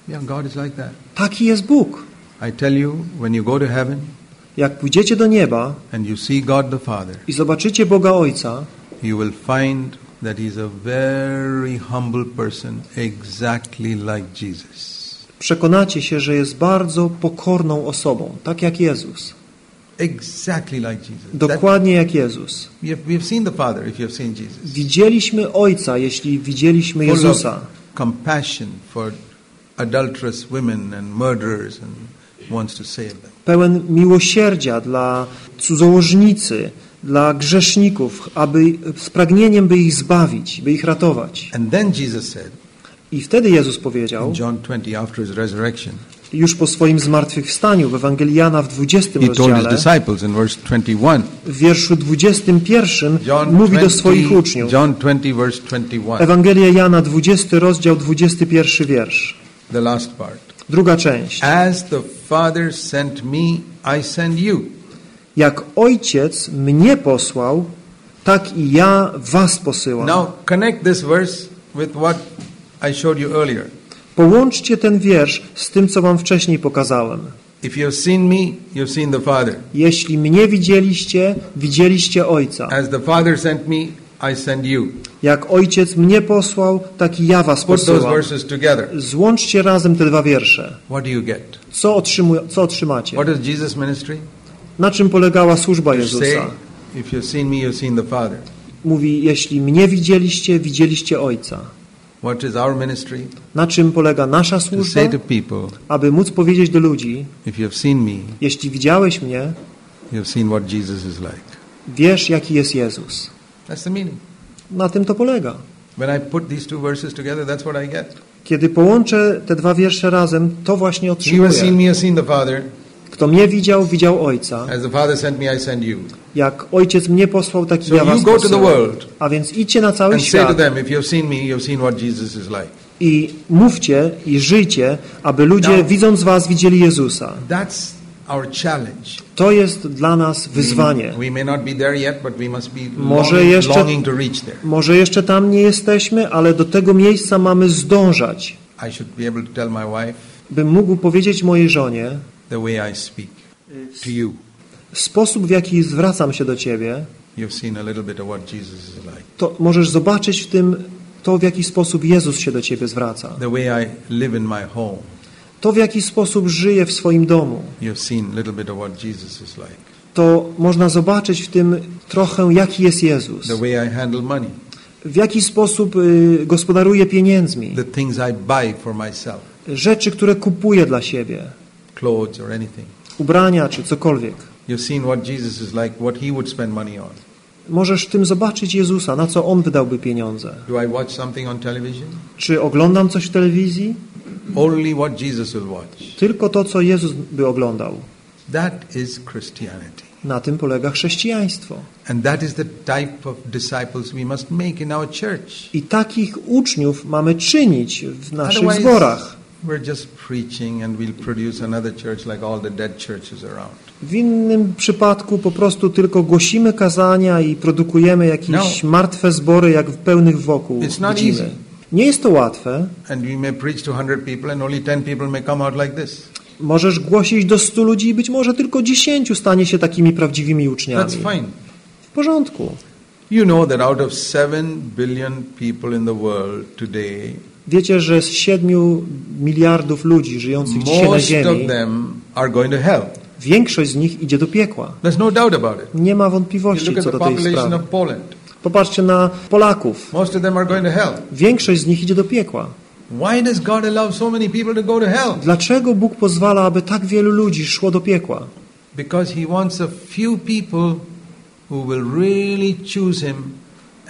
Yeah, God is like that. Taki jest Bóg. I tell you, when you go to heaven Jak pójdziecie do nieba and you see God the Father, i zobaczycie Boga Ojca, you will find that he's a very humble person, exactly like Jesus. przekonacie się, że jest bardzo pokorną osobą, tak jak Jezus. Exactly like Jesus. Dokładnie jak Jezus. We have seen the Father if you have seen Jesus. Widzieliśmy Ojca, jeśli widzieliśmy Full of Jezusa. compassion for adulterous women and murderers and wants to save them. Pełen miłosierdzia dla cudzołożnicy, dla grzeszników, z pragnieniem, by ich zbawić, by ich ratować. And then Jesus said, I wtedy Jezus powiedział, in John 20 after his resurrection, już po swoim zmartwychwstaniu, w Ewangelii Jana w 20 he told his rozdziale, disciples in verse 21. w wierszu 21 John mówi do swoich uczniów. John 20 verse 21. Ewangelia Jana, 20 rozdział, 21 wiersz. The last part. Druga część. As the Father sent me, I send you. Jak Ojciec mnie posłał, tak i ja was posyłam. Now connect this verse with what I showed you earlier. Połączcie ten wiersz z tym, co wam wcześniej pokazałem. If you have seen me, you have seen the Father. Jeśli mnie widzieliście, widzieliście Ojca. As the Father sent me, I send you. Jak Ojciec mnie posłał, tak i ja was Put those posyłam. verses together. Złączcie razem te dwa wiersze. What do you get? Co otrzymacie? What is Jesus' ministry? Na czym polegała służba To say, Jezusa? if you've seen me, you've seen the Father. Mówi, jeśli mnie widzieliście, widzieliście Ojca. What is our ministry? Na czym polega nasza To służba? say to people, Aby móc powiedzieć do ludzi, if you have seen me, jeśli widziałeś mnie, you have seen what Jesus is like. wiesz, jaki jest Jezus. That's the meaning. Na tym to polega. When I put these two verses together, that's what I get. Kiedy połączę te dwa wiersze razem, to właśnie You have seen otrzymuję. me, have seen the Father. Kto mnie widział, widział Ojca. As the Father sent me, I send you. Jak Ojciec mnie posłał, tak i So ja was you go to the posyłam. world A więc idźcie na cały and say to świat them, if you have seen me, you have seen what Jesus is like. i mówcie i żyjcie, aby ludzie, Now- widząc was, widzieli Jezusa. That's our challenge. To jest dla nas wyzwanie. We may not be there yet, but we must be Może longing to reach there. Może jeszcze tam nie jesteśmy, ale do tego miejsca mamy zdążać. I should be able to tell my wife Bym mógł powiedzieć mojej żonie, the way I speak to you. sposób, w jaki zwracam się do ciebie, You've seen a little bit of what Jesus is like. to możesz zobaczyć w tym to, w jaki sposób Jezus się do ciebie zwraca. The way I live in my home. to w jaki sposób żyje w swoim domu, to można zobaczyć w tym trochę, jaki jest Jezus. The way I handle money. W jaki sposób gospodaruje pieniędzmi. The things I buy for myself. Rzeczy, które kupuję dla siebie. Clothes or anything. Ubrania czy cokolwiek. You've seen what Jesus is like, what he would spend money on. Możesz w tym zobaczyć Jezusa, na co On wydałby pieniądze. Do I watch something on television? Czy oglądam coś w telewizji? Only what Jesus will watch. Tylko to, co Jezus by oglądał. That is Christianity. Na tym polega chrześcijaństwo. And that is the type of disciples we must make in our church. I takich uczniów mamy czynić w naszych zborach. We're just preaching and we'll produce another church like all the dead churches around. W innym przypadku po prostu tylko głosimy kazania i produkujemy jakieś martwe zbory, jak pełnych wokół widzimy. Nie jest to łatwe. And we may preach to 100 people and only 10 people may come out like this. Możesz głosić do 100 ludzi i być może tylko 10 stanie się takimi prawdziwymi uczniami. That's fine. W porządku. You know that out of 7 billion people in the world today, wiecie, że z 7 miliardów ludzi żyjących dzisiaj na ziemi, most of them are going to hell. Większość z nich idzie do piekła. There's no doubt about it. Nie ma wątpliwości co do tej sprawy. Popatrzcie na Polaków. Most of them are going to hell. Większość z nich idzie do piekła. Why does God allow so many people to go to hell? Dlaczego Bóg pozwala, aby tak wielu ludzi szło do piekła? Because he wants a few people who will really choose him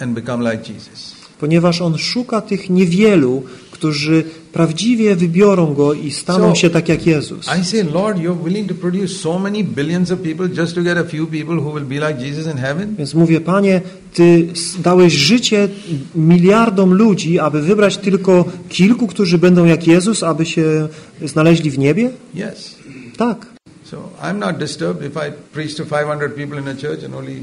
and become like Jesus. Ponieważ On szuka tych niewielu, którzy prawdziwie wybiorą Go i staną się tak jak Jezus. I say, Lord, you're willing to produce so many billions of people just to get a few people who will be like Jesus in heaven? Więc mówię, Panie, Ty dałeś życie miliardom ludzi, aby wybrać tylko kilku, którzy będą jak Jezus, aby się znaleźli w niebie? Yes. Tak. So I'm not disturbed if I preach to 500 people in a church and only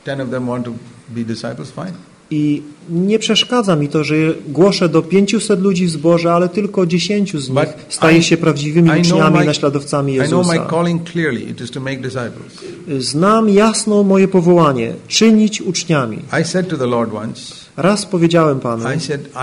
10 of them want to be disciples, fine. I nie przeszkadza mi to, że głoszę do 500 ludzi w zborze, ale tylko 10 z nich staje się prawdziwymi uczniami i naśladowcami Jezusa. Znam jasno moje powołanie, czynić uczniami. Raz powiedziałem Panu,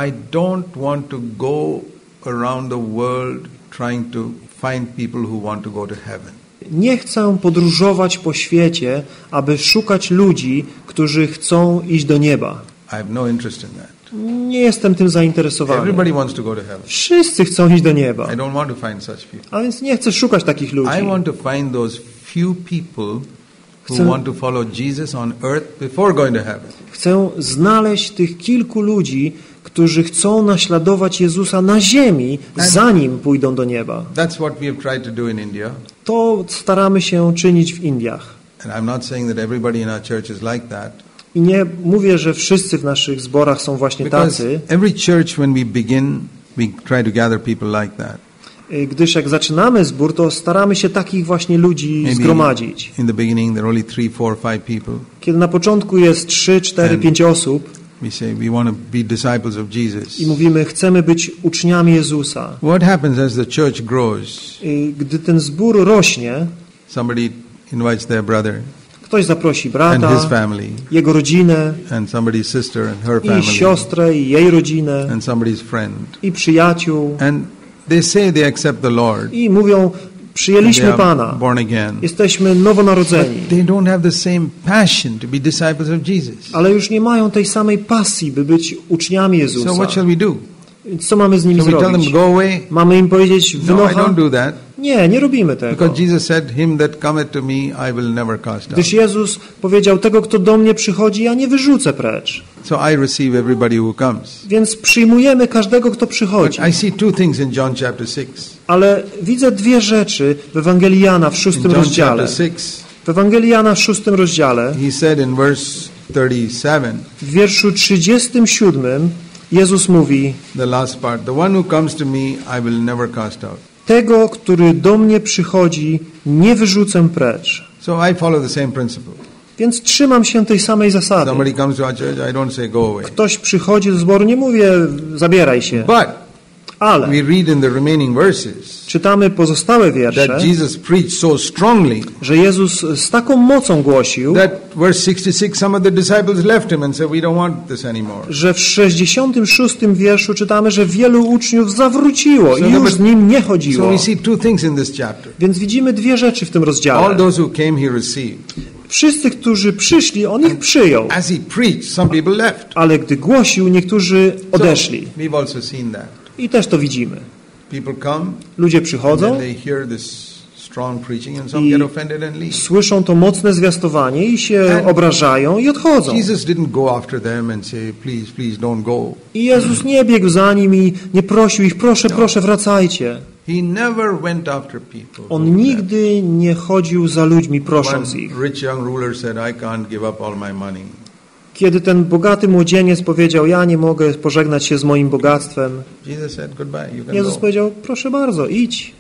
I don't want to go around the world trying to find people who want to go to heaven. Nie chcę podróżować po świecie, aby szukać ludzi, którzy chcą iść do nieba. I have no interest in that. Nie jestem tym zainteresowany. Everybody wants to go to heaven. Wszyscy chcą iść do nieba. I don't want to find such people. A więc nie chcę szukać takich ludzi. I want to find those few people who want to follow Jesus on earth before going to heaven. Chcę znaleźć tych kilku ludzi, którzy chcą naśladować Jezusa na ziemi, zanim pójdą do nieba. That's what we have tried to do in India. To staramy się czynić w Indiach. And I'm not saying that everybody in our church is like that. I nie mówię, że wszyscy w naszych zborach są właśnie tacy. Every church when we begin, we try to gather people like that. Gdyż jak zaczynamy zbór, to staramy się takich właśnie ludzi zgromadzić. In the beginning there are only 3, 4, 5 people. Kiedy na początku jest 3, 4, 5 osób. We say we want to be disciples of Jesus. I mówimy, chcemy być uczniami Jezusa. What happens as the church grows? Gdy ten zbór rośnie, somebody invites their brother. Ktoś zaprosi brata, and his family, jego rodzinę, and somebody's sister and her family, i siostrę i jej rodzinę, and somebody's friend, i przyjaciół. And they say they accept the Lord. I mówią, przyjęliśmy Pana. Born again. Jesteśmy nowonarodzeni. But they don't have the same passion to be disciples of Jesus. Ale już nie mają tej samej pasji, by być uczniami Jezusa. So what shall we do? Co mamy z nimi zrobić? Tell them, go away? Mamy im powiedzieć, wynocha? No, I don't do that. Nie robimy tego. Because Jesus said, him that cometh to me, I will never cast out. Gdyż Jezus powiedział, tego, kto do mnie przychodzi, ja nie wyrzucę precz. So I receive everybody who comes. Więc przyjmujemy każdego, kto przychodzi. But I see two things in John chapter 6. Ale widzę dwie rzeczy w Ewangelii Jana w 6 rozdziale. W Ewangelii Jana w 6 rozdziale, he said in verse 37, w wierszu 37 Jezus mówi, the last part, the one who comes to me, I will never cast out. Tego, który do mnie przychodzi, nie wyrzucę precz. So I follow the same principle. Więc trzymam się tej samej zasady. Somebody comes to our church, I don't say go away. Ktoś przychodzi do zboru, nie mówię zabieraj się. But Ale we read in the remaining verses czytamy pozostałe wiersze, that Jesus preached so strongly że Jezus z taką mocą głosił, that verse 66, some of the disciples left him and said, we don't want this anymore. że w 66 wierszu czytamy, że wielu uczniów zawróciło i już z nim nie chodziło. So we see two things in this chapter. Więc widzimy dwie rzeczy w tym rozdziale. All those who came he received. Wszyscy, którzy przyszli, on ich przyjął. As he preached, some people left. Ale gdy głosił, niektórzy odeszli. So, we've also seen that. I też to widzimy. People come, ludzie przychodzą i słyszą to mocne zwiastowanie i się obrażają i odchodzą. I Jezus nie biegł za nim i nie prosił ich, proszę, wracajcie. On nigdy nie chodził za ludźmi, prosząc ich. Kiedy ten bogaty młodzieniec powiedział, ja nie mogę pożegnać się z moim bogactwem, Jezus powiedział, proszę bardzo, idź.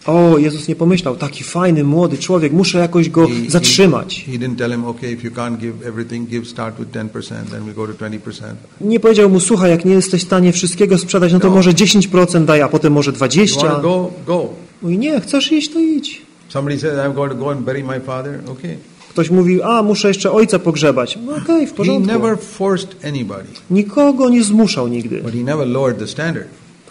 O, Jezus nie pomyślał, taki fajny, młody człowiek, muszę jakoś go zatrzymać. Nie powiedział mu, słuchaj, jak nie jesteś w stanie wszystkiego sprzedać, no to może 10% daj, a potem może 20%. Mówi, nie, chcesz iść, to idź. Somebody says, I've got to go and bury my father. Okay. Ktoś mówi, muszę jeszcze ojca pogrzebać. No okej, w porządku. He never forced anybody. Nikogo nie zmuszał nigdy. But he never lowered the standard.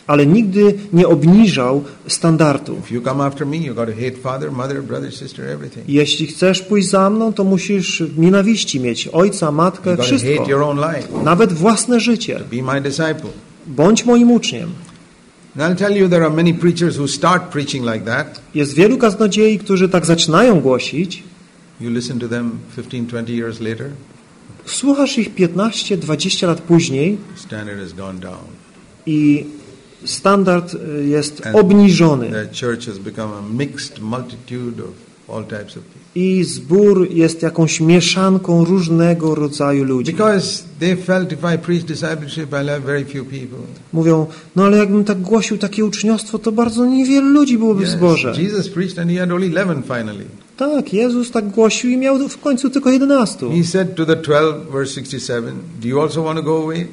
Ale nigdy nie obniżał standardu. If you come after me, you got to hate father, mother, brother, sister, everything. Jeśli chcesz pójść za mną, to musisz nienawiści mieć ojca, matkę, wszystko. Hate your own life. Nawet własne życie. Be my disciple. Bądź moim uczniem. I'll tell you, there are many preachers who start preaching like that. Jest wielu kaznodziei, którzy tak zaczynają głosić. You listen to them 15-20 years later. Słuchasz ich 15-20 lat później. Standard has gone down. I standard jest obniżony. The church has become a mixed multitude of all types of people. I zbór jest jakąś mieszanką różnego rodzaju ludzi. Because they felt if I preach discipleship, I'll have very few people. Mówią, no ale jakbym tak głosił takie uczniostwo, to bardzo niewielu ludzi byłoby w zborze. Jesus preached and he had only 11 finally. Tak, Jezus tak głosił i miał w końcu tylko 11. He said to the 12, verse 67, do you also want to go away?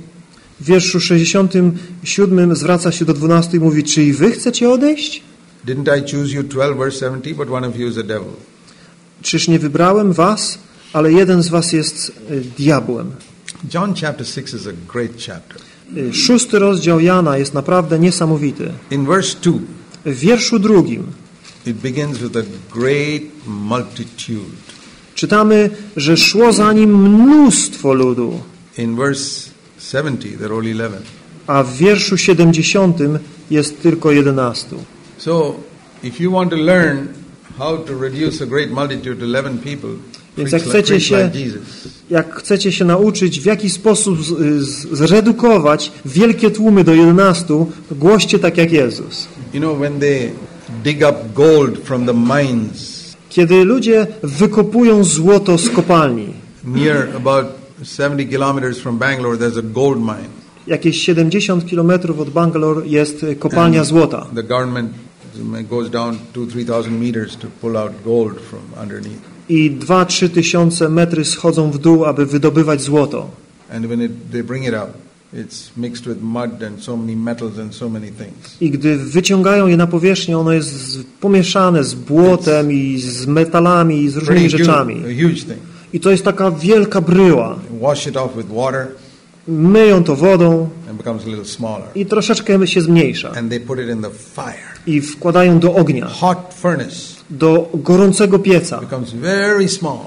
W wierszu 67 zwraca się do 12 i mówi, czy i wy chcecie odejść? Didn't I choose you 12, verse 70, but one of you is a devil. Czyż nie wybrałem was, ale jeden z was jest diabłem. John chapter 6 is a great chapter. 6 rozdział Jana jest naprawdę niesamowity. In verse 2, w wierszu 2 it begins with a great multitude. Czytamy, że szło za nim mnóstwo ludu. In verse 70, there are only 11. A w wierszu 70 jest tylko 11. So, if you want to learn how to reduce a great multitude to 11 people, więc jak chcecie się nauczyć, w jaki sposób zredukować wielkie tłumy do 11, to głoście tak jak Jezus. You know, when they dig up gold from the mines, kiedy ludzie wykopują złoto z kopalni, near about 70 kilometers from Bangalore, there's a gold mine. Jakieś 70 kilometrów od Bangalore jest kopalnia złota. The government goes down 2,000-3,000 meters to pull out gold from underneath. I 2-3 tysiące metry schodzą w dół, aby wydobywać złoto. And when they bring it up, it's mixed with mud and so many metals and so many things. I gdy wyciągają je na powierzchnię, ono jest pomieszane z błotem i z metalami i z różnymi rzeczami. A huge thing. I to jest taka wielka bryła. Wash it off with water. Myją to wodą. And becomes a little smaller. I troszeczkę się zmniejsza. And they put it in the fire. I wkładają do ognia. Hot furnace. Do gorącego pieca. Becomes very small.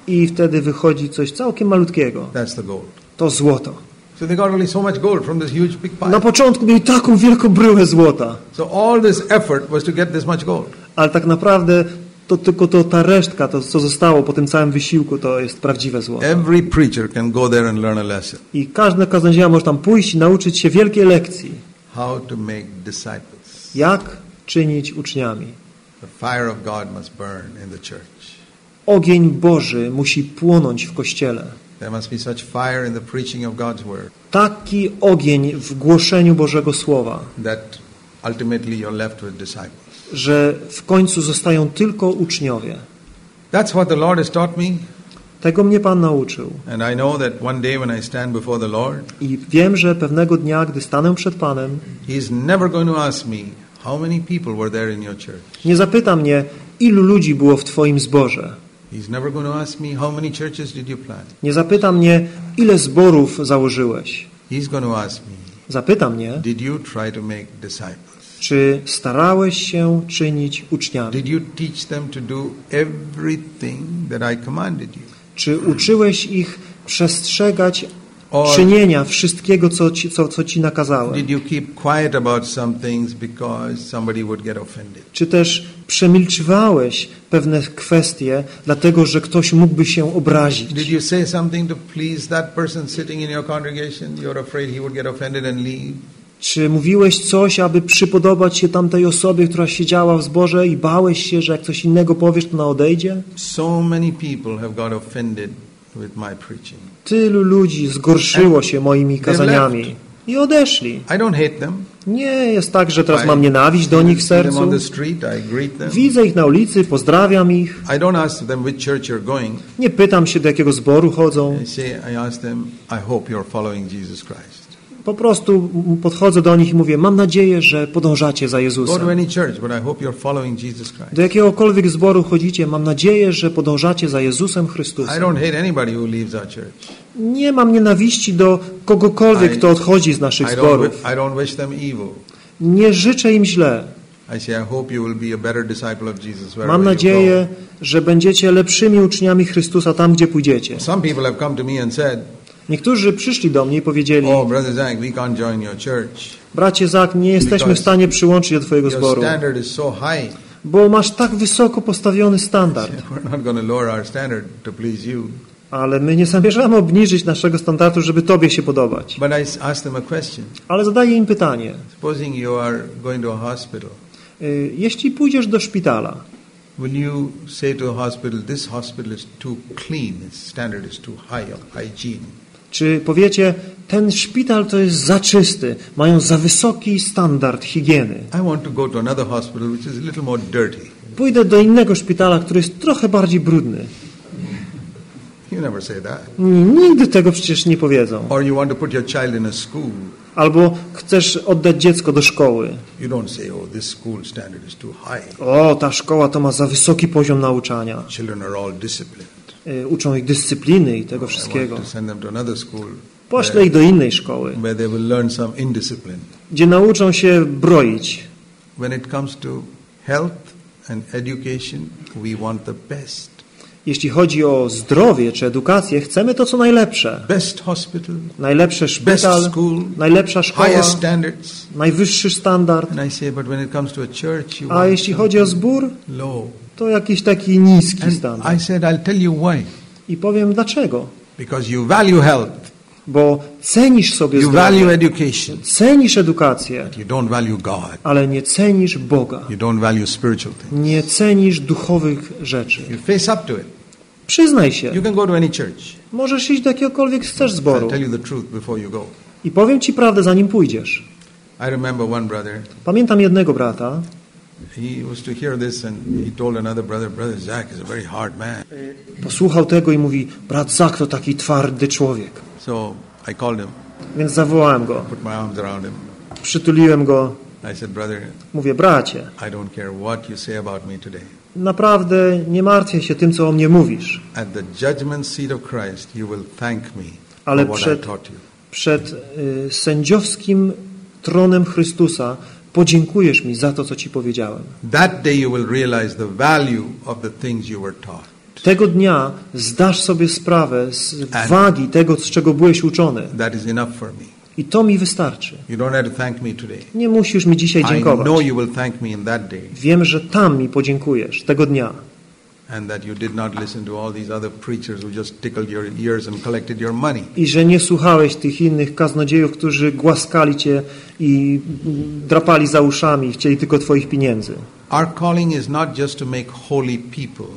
I wtedy wychodzi coś całkiem malutkiego. That's the gold. To złoto. So they got only so much gold from this huge big pile. Na początku mieli taką wielką bryłę złota. So all this effort was to get this much gold. Ale tak naprawdę to tylko ta resztka, to co zostało po tym całym wysiłku, to jest prawdziwe złoto. Every preacher can go there and learn a lesson. I każdy kaznodzieja może tam pójść i nauczyć się wielkiej lekcji. How to make disciples. Jak czynić uczniami. The fire of God must burn in the church. Ogień Boży musi płonąć w Kościele. There must be such fire in the preaching of God's word. Taki ogień w głoszeniu Bożego Słowa. That ultimately you're left with disciples. Że w końcu zostają tylko uczniowie. That's what the Lord has taught me. Tego mnie Pan nauczył. And I know that one day when I stand before the Lord, I wiem, że pewnego dnia, gdy stanę przed Panem, He's never going to ask me, how many people were there in your church? nie zapyta mnie, ilu ludzi było w Twoim zborze. He's never going to ask me, how many churches did you plant? Nie zapyta mnie, ile zborów założyłeś. He's going to ask me, Zapyta mnie, did you try to make disciples? czy starałeś się czynić uczniami? Did you teach them to do everything that I commanded you? Czy uczyłeś ich przestrzegać czynienia wszystkiego, co ci nakazałem? Did you keep quiet about some things because somebody would get offended? Czy też przemilczywałeś pewne kwestie, dlatego że ktoś mógłby się obrazić? Did you say something to please that person sitting in your congregation? You're afraid he would get offended and leave? Czy mówiłeś coś, aby przypodobać się tamtej osobie, która siedziała w zborze i bałeś się, że jak coś innego powiesz, to ona odejdzie? So many people have got offended with my preaching. Tylu ludzi zgorszyło się moimi kazaniami i odeszli. I don't hate them. Nie jest tak, że teraz mam nienawiść do nich w sercu. Widzę ich na ulicy, pozdrawiam ich. I don't ask them which church you're going. Nie pytam się, do jakiego zboru chodzą. I ask them, I hope you're following Jesus Christ. Po prostu podchodzę do nich i mówię, mam nadzieję, że podążacie za Jezusem. Go to any church, but I hope you're following Jesus Christ. Do jakiegokolwiek zboru chodzicie, mam nadzieję, że podążacie za Jezusem Chrystusem. I don't hate anybody who leaves our church. Nie mam nienawiści do kogokolwiek, kto odchodzi z naszych zborów. I don't wish them evil. Nie życzę im źle. Mam nadzieję, że będziecie lepszymi uczniami Chrystusa tam, gdzie pójdziecie. Some people have come to me and said, niektórzy przyszli do mnie i powiedzieli, oh, Brother Zach, we can't join your church. Bracie Zach, nie jesteśmy w stanie przyłączyć do Twojego zboru, standard is so high. Bo masz tak wysoko postawiony standard. We're not going to lower our standard to please you. Ale my nie zamierzamy obniżyć naszego standardu, żeby Tobie się podobać. But I asked them a question. Ale zadaję im pytanie. Supposing you are going to a hospital. Jeśli pójdziesz do szpitala, will you say to a hospital, this hospital is too clean, its standard is too high of hygiene? Czy powiecie, ten szpital to jest za czysty, mają za wysoki standard higieny. I want to go to another hospital which is a little more dirty. Pójdę do innego szpitala, który jest trochę bardziej brudny. You never say that. Nigdy tego przecież nie powiedzą. Or you want to put your child in a school. Albo chcesz oddać dziecko do szkoły. You don't say, oh, this school standard is too high. O, ta szkoła to ma za wysoki poziom nauczania. Children are all disciplined. Uczą ich dyscypliny i tego wszystkiego. I want to send them to another school. Poślę ich do innej szkoły, where they will learn some indiscipline. Gdzie nauczą się broić. When it comes to health and education, we want the best. Jeśli chodzi o zdrowie czy edukację, chcemy to, co najlepsze. Best hospital, najlepszy szpital, best school, najlepsza szkoła, highest standards. Najwyższy standard. And I say, but when it comes to a church, you a jeśli chodzi o zbór, low. To jakiś taki niski standard. I said, I'll tell you why. I powiem dlaczego. Because you value health. Bo cenisz sobie you zdrowie, value education, cenisz edukację, but you don't value God. Ale nie cenisz Boga. You don't value spiritual things. Nie cenisz duchowych rzeczy. You face up to it. Przyznaj się. You can go to any church. Możesz iść do jakiegokolwiek chcesz zboru. I'll tell you the truth before you go. I powiem ci prawdę, zanim pójdziesz. I remember one brother. Pamiętam jednego brata. He was to hear this and he told another brother, Brother Zach is a very hard man. Posłuchał tego i mówi, brat Zach to taki twardy człowiek. So I called him. Więc zawołałem go. Put my arms around him. Przytuliłem go. I said, brother, mówię, bracie, I don't care what you say about me today. Naprawdę nie martwię się tym, co o mnie mówisz. At the judgment seat of Christ, you will thank me Ale for what I taught you. Przed sędziowskim tronem Chrystusa podziękujesz mi za to, co ci powiedziałem. That day you will realize the value of the things you were taught. Tego dnia zdasz sobie sprawę z wagi tego, z czego byłeś uczony. That is enough for me. I to mi wystarczy. You don't have to thank me today. Nie musisz mi dzisiaj dziękować. I know you will thank me in that day. Wiem, że tam mi podziękujesz tego dnia. And that you did not listen to all these other preachers who just tickled your ears and collected your money. I że nie słuchałeś tych innych kaznodziejów, którzy głaskali cię i drapali za uszami i chcieli tylko twoich pieniędzy. Our calling is not just to make holy people.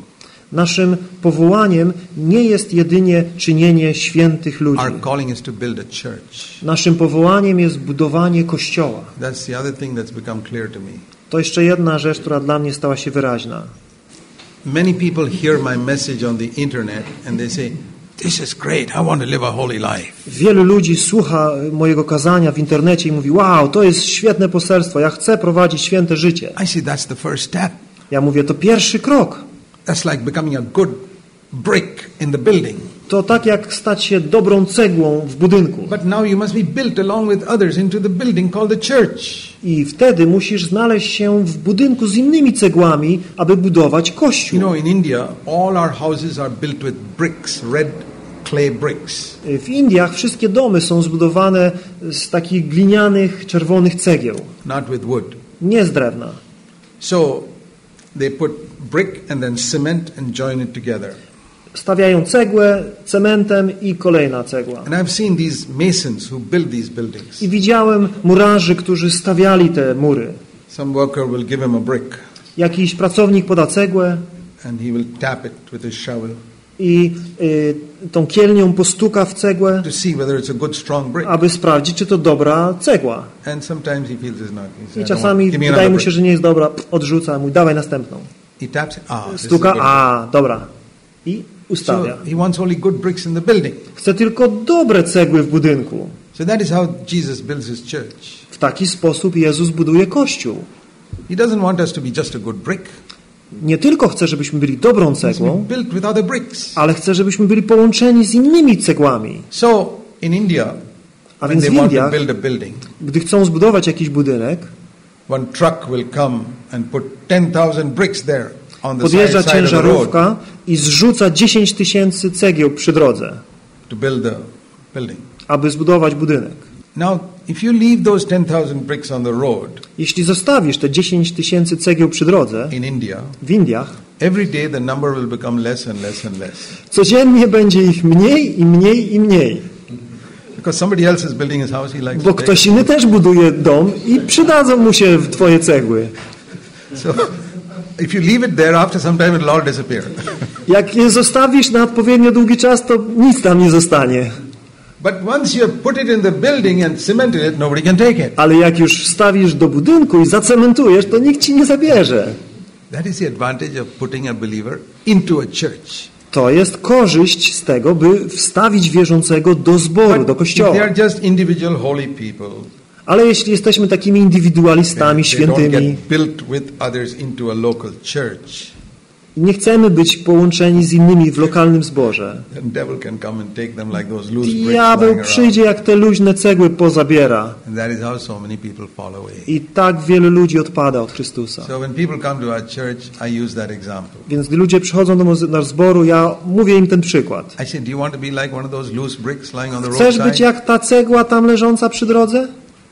Naszym powołaniem nie jest jedynie czynienie świętych ludzi. Our calling is to build a church. Naszym powołaniem jest budowanie kościoła. That's the other thing that's become clear to me. To jeszcze jedna rzecz, która dla mnie stała się wyraźna. Many people hear my message on the internet and they say, "This is great. I want to live a holy life." Wielu ludzi słucha mojego kazania w internecie i mówi: "Wow, to jest świetne poselstwo. Ja chcę prowadzić święte życie." I say that's the first step. Ja mówię, to pierwszy krok. That's like becoming a good brick in the building. To tak jak stać się dobrą cegłą w budynku. But now you must be built along with others into the building called the church. I wtedy musisz znaleźć się w budynku z innymi cegłami, aby budować kościół. You know, in India, all our houses are built with bricks, red clay bricks. W Indiach wszystkie domy są zbudowane z takich glinianych, czerwonych cegieł. Not with wood. Nie z drewna. So they put brick and then cement and join it together. Stawiają cegłę, cementem i kolejna cegła. And I've seen these masons who build these buildings. I widziałem murarzy, którzy stawiali te mury. Some worker will give him a brick. Jakiś pracownik poda cegłę and he will tap it with his shovel. I tą kielnią postuka w cegłę, to see whether it's a good, strong brick. Aby sprawdzić, czy to dobra cegła. And sometimes he feels it's not. I czasami wydaje mu się, że nie jest dobra, odrzuca, mówi, dawaj następną. He taps it. Stuka, dobra. I ustawia. So he wants only good bricks in the building. Chce tylko dobre cegły w budynku. So that is how Jesus builds his church. W taki sposób Jezus buduje Kościół. He doesn't want us to be just a good brick. Nie tylko chce, żebyśmy byli dobrą cegłą, built with other bricks. Ale chce, żebyśmy byli połączeni z innymi cegłami. So in India, a więc w Indiach, gdy chcą zbudować jakiś budynek, one truck will come and put 10,000 bricks there on the podjeżdża side of the road. ciężarówka i zrzuca 10,000 cegieł przy drodze, to build the building. Aby zbudować budynek. Now, if you leave those 10,000 bricks on the road, jeśli zostawisz te 10,000 cegieł przy drodze, w Indiach, every day the number will become less and less and less. Codziennie będzie ich mniej i mniej i mniej. Because somebody else is building his house, he likes. Bo ktoś inny też buduje dom i przydadzą mu się twoje cegły. So, if you leave it there, after some time it will all disappear. Jak je zostawisz na odpowiednio długi czas, to nic tam nie zostanie. But once you put it in the building and cemented it, nobody can take it. Ale jak już wstawisz do budynku i zacementujesz, to nikt ci nie zabierze. That is the advantage of putting a believer into a church. To jest korzyść z tego, by wstawić wierzącego do zboru, do kościoła. They are just individual holy people. Ale jeśli jesteśmy takimi indywidualistami świętymi, nie chcemy być połączeni z innymi w lokalnym zborze, diabeł przyjdzie jak te luźne cegły pozabiera. I tak wielu ludzi odpada od Chrystusa. Więc gdy ludzie przychodzą do nas zboru, ja mówię im ten przykład. Chcesz być jak ta cegła tam leżąca przy drodze?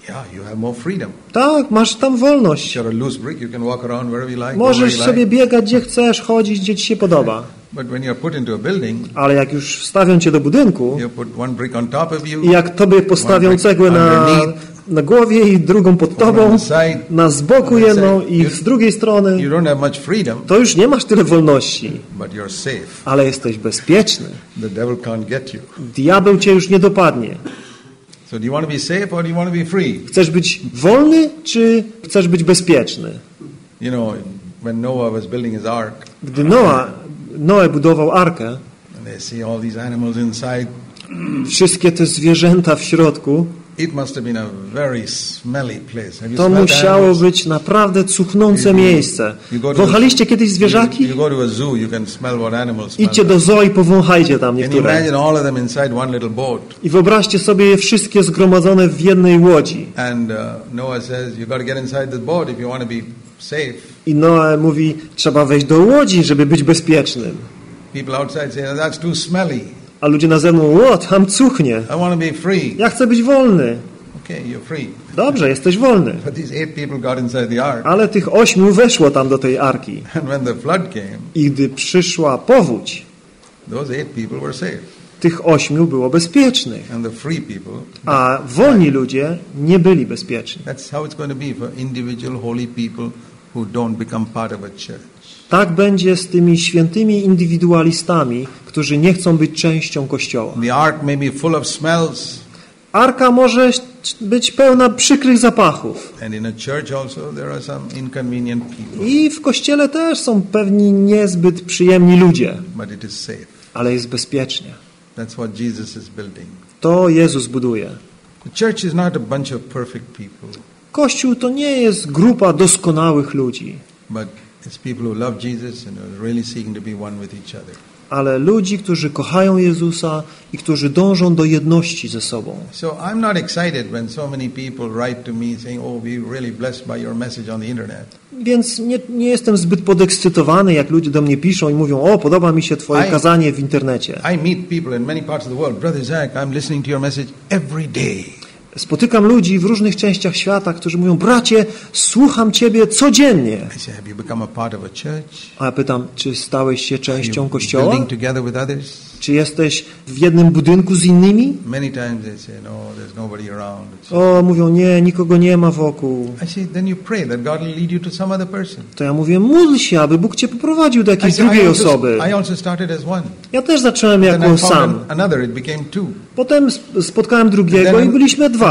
Yeah, you have more freedom. Tak, masz tam wolność. You're a loose brick, you can walk around wherever you like. Możesz sobie biegać gdzie chcesz, chodzić gdzie ci się podoba. But when you're put into a building, ale jak już wstawią cię do budynku, you put one brick on top of you, i jak tobie postawią cegłę na głowie i drugą pod tobą, na z boku jedną i z drugiej strony, you don't have much freedom, to już nie masz tyle wolności. But you're safe. Ale jesteś bezpieczny. The devil can't get you. Diabeł cię już nie dopadnie. So do you want to be safe or do you want to be free? Chcesz być wolny, czy chcesz być bezpieczny? You know, when Noah was building his ark, gdy Noe budował arkę, and they see all these animals inside, wszystkie te zwierzęta w środku, it must have been a very smelly place. To musiało być naprawdę cuchnące miejsce. Wąchaliście kiedyś zwierzaki? Idźcie do zoo i powąchajcie tam niektóre. I wyobraźcie sobie je wszystkie zgromadzone w jednej łodzi. I Noe mówi, trzeba wejść do łodzi, żeby być bezpiecznym. A ludzie na zewnątrz, tam cuchnie. Ja chcę być wolny. Okay, you're free. Dobrze, jesteś wolny. But these 8 people got inside the ark. Ale tych 8 weszło tam do tej arki. And when the flood came, i gdy przyszła powódź, those 8 people were safe. Tych 8 było bezpiecznych. And the free people, a wolni ludzie nie byli bezpieczni. That's how it's going to be for individual holy people who don't become part of a church. Tak będzie z tymi świętymi indywidualistami, którzy nie chcą być częścią Kościoła. The ark may be full of smells. Arka może być pełna przykrych zapachów. I w kościele też są pewni niezbyt przyjemni ludzie. Ale jest bezpiecznie. To Jezus buduje. Kościół to nie jest grupa doskonałych ludzi. Ale ludzi, którzy kochają Jezusa i którzy dążą do jedności ze sobą. So I'm not excited when so many people write to me saying, "Oh, we're really blessed by your message on the internet." Więc nie jestem zbyt podekscytowany, jak ludzie do mnie piszą i mówią: "O, podoba mi się twoje kazanie w internecie." I meet people in many parts of the world. Brother Zach, I'm listening to your message every day. Spotykam ludzi w różnych częściach świata, którzy mówią: "Bracie, słucham ciebie codziennie." I say, "Have you become a part of a church?" A ja pytam: "Czy stałeś się częścią kościoła? Building together with others?" Czy jesteś w jednym budynku z innymi?" Many times they say, "No, there's nobody around." O, mówią: "Nie, nikogo nie ma wokół." I say, "Then you pray that God will lead you to some other person." To ja mówię: "Módl się, aby Bóg cię poprowadził do jakiejś drugiej osoby." I also started as one. Ja też zacząłem jako sam. Another, it became two. Potem spotkałem drugiego i byliśmy dwaj.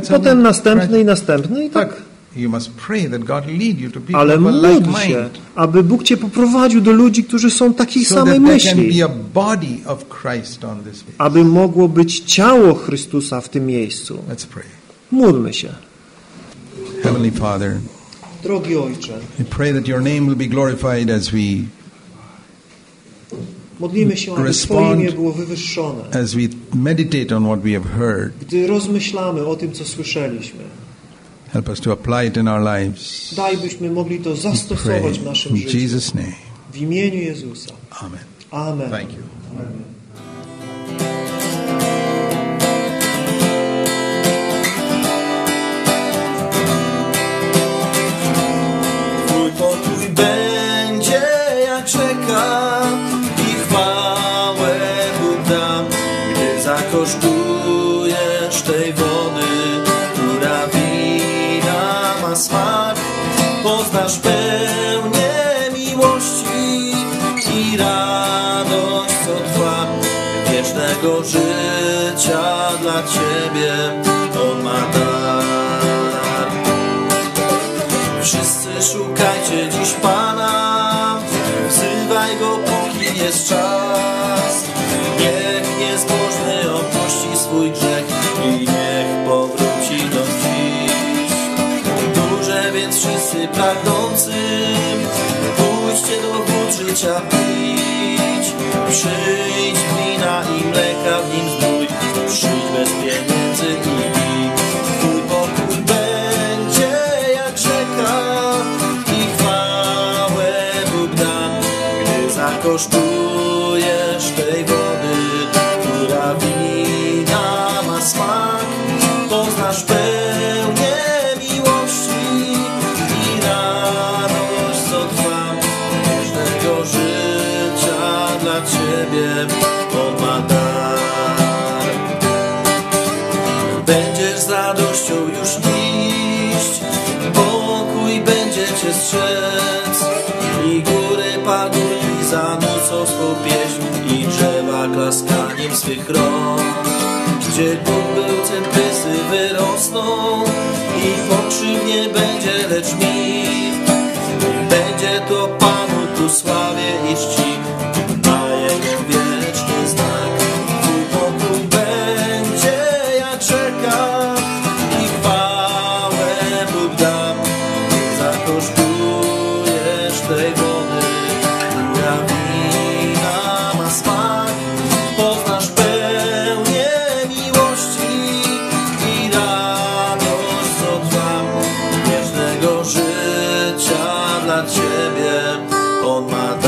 Potem następny i następny i tak. Ale módl się, aby Bóg cię poprowadził do ludzi, którzy są takiej samej myśli. Aby mogło być ciało Chrystusa w tym miejscu. Módlmy się. Heavenly Father, drogi Ojcze, we pray that your name will be glorified as we modlimy się, aby Twoje imię było wywyższone. As we meditate on what we have heard. Gdy rozmyślamy o tym, co słyszeliśmy. Help us to apply it in our lives. Daj, byśmy mogli to zastosować w naszym życiu. In Jesus' name. W imieniu Jezusa. Amen. Amen. Thank you. Amen. Twój pokój będzie, jak rzeka, i chwałę Bóg dam, gdy zakosztujesz tej wody, która wina ma smak. Poznasz pełnię miłości i radość, co trwa, wiecznego życia dla Ciebie On ma dar. Wszyscy szukajcie dziś Pana, wzywaj Go, póki jest czas. Niech niezbożny opuści swój grzech i niech powróci do dziś. Duże więc wszyscy pragnący, pójdźcie do wód życia pić. Przyjdź wina i mleka, w nim zdrój, przyjdź bez pieniędzy i win. Twój pokój będzie jak rzeka i chwałę Bóg da, gdy zakosztujesz tej wody, która wina ma smak. Poznasz pełnię miłości i radość, co trwa, wiecznego życia dla Ciebie On ma dar. Będziesz z radością już iść, pokój będzie Cię strzec i góry pagórki zanucą swą pieśń i drzewa klaskaniem swych rąk. Gdzie Bóg był, cyprysy wyrosną i pokrzyw nie będzie, lecz mit. Będzie to Panu ku sławie i czci, na Jego wieczny znak. Twój pokój będzie jak rzeka i chwałę Bóg dam. Zakosztujesz tej wody, która wina ma smak. Poznasz pełnię miłości i radość, co trwa, wiecznego życia dla Ciebie On ma dar.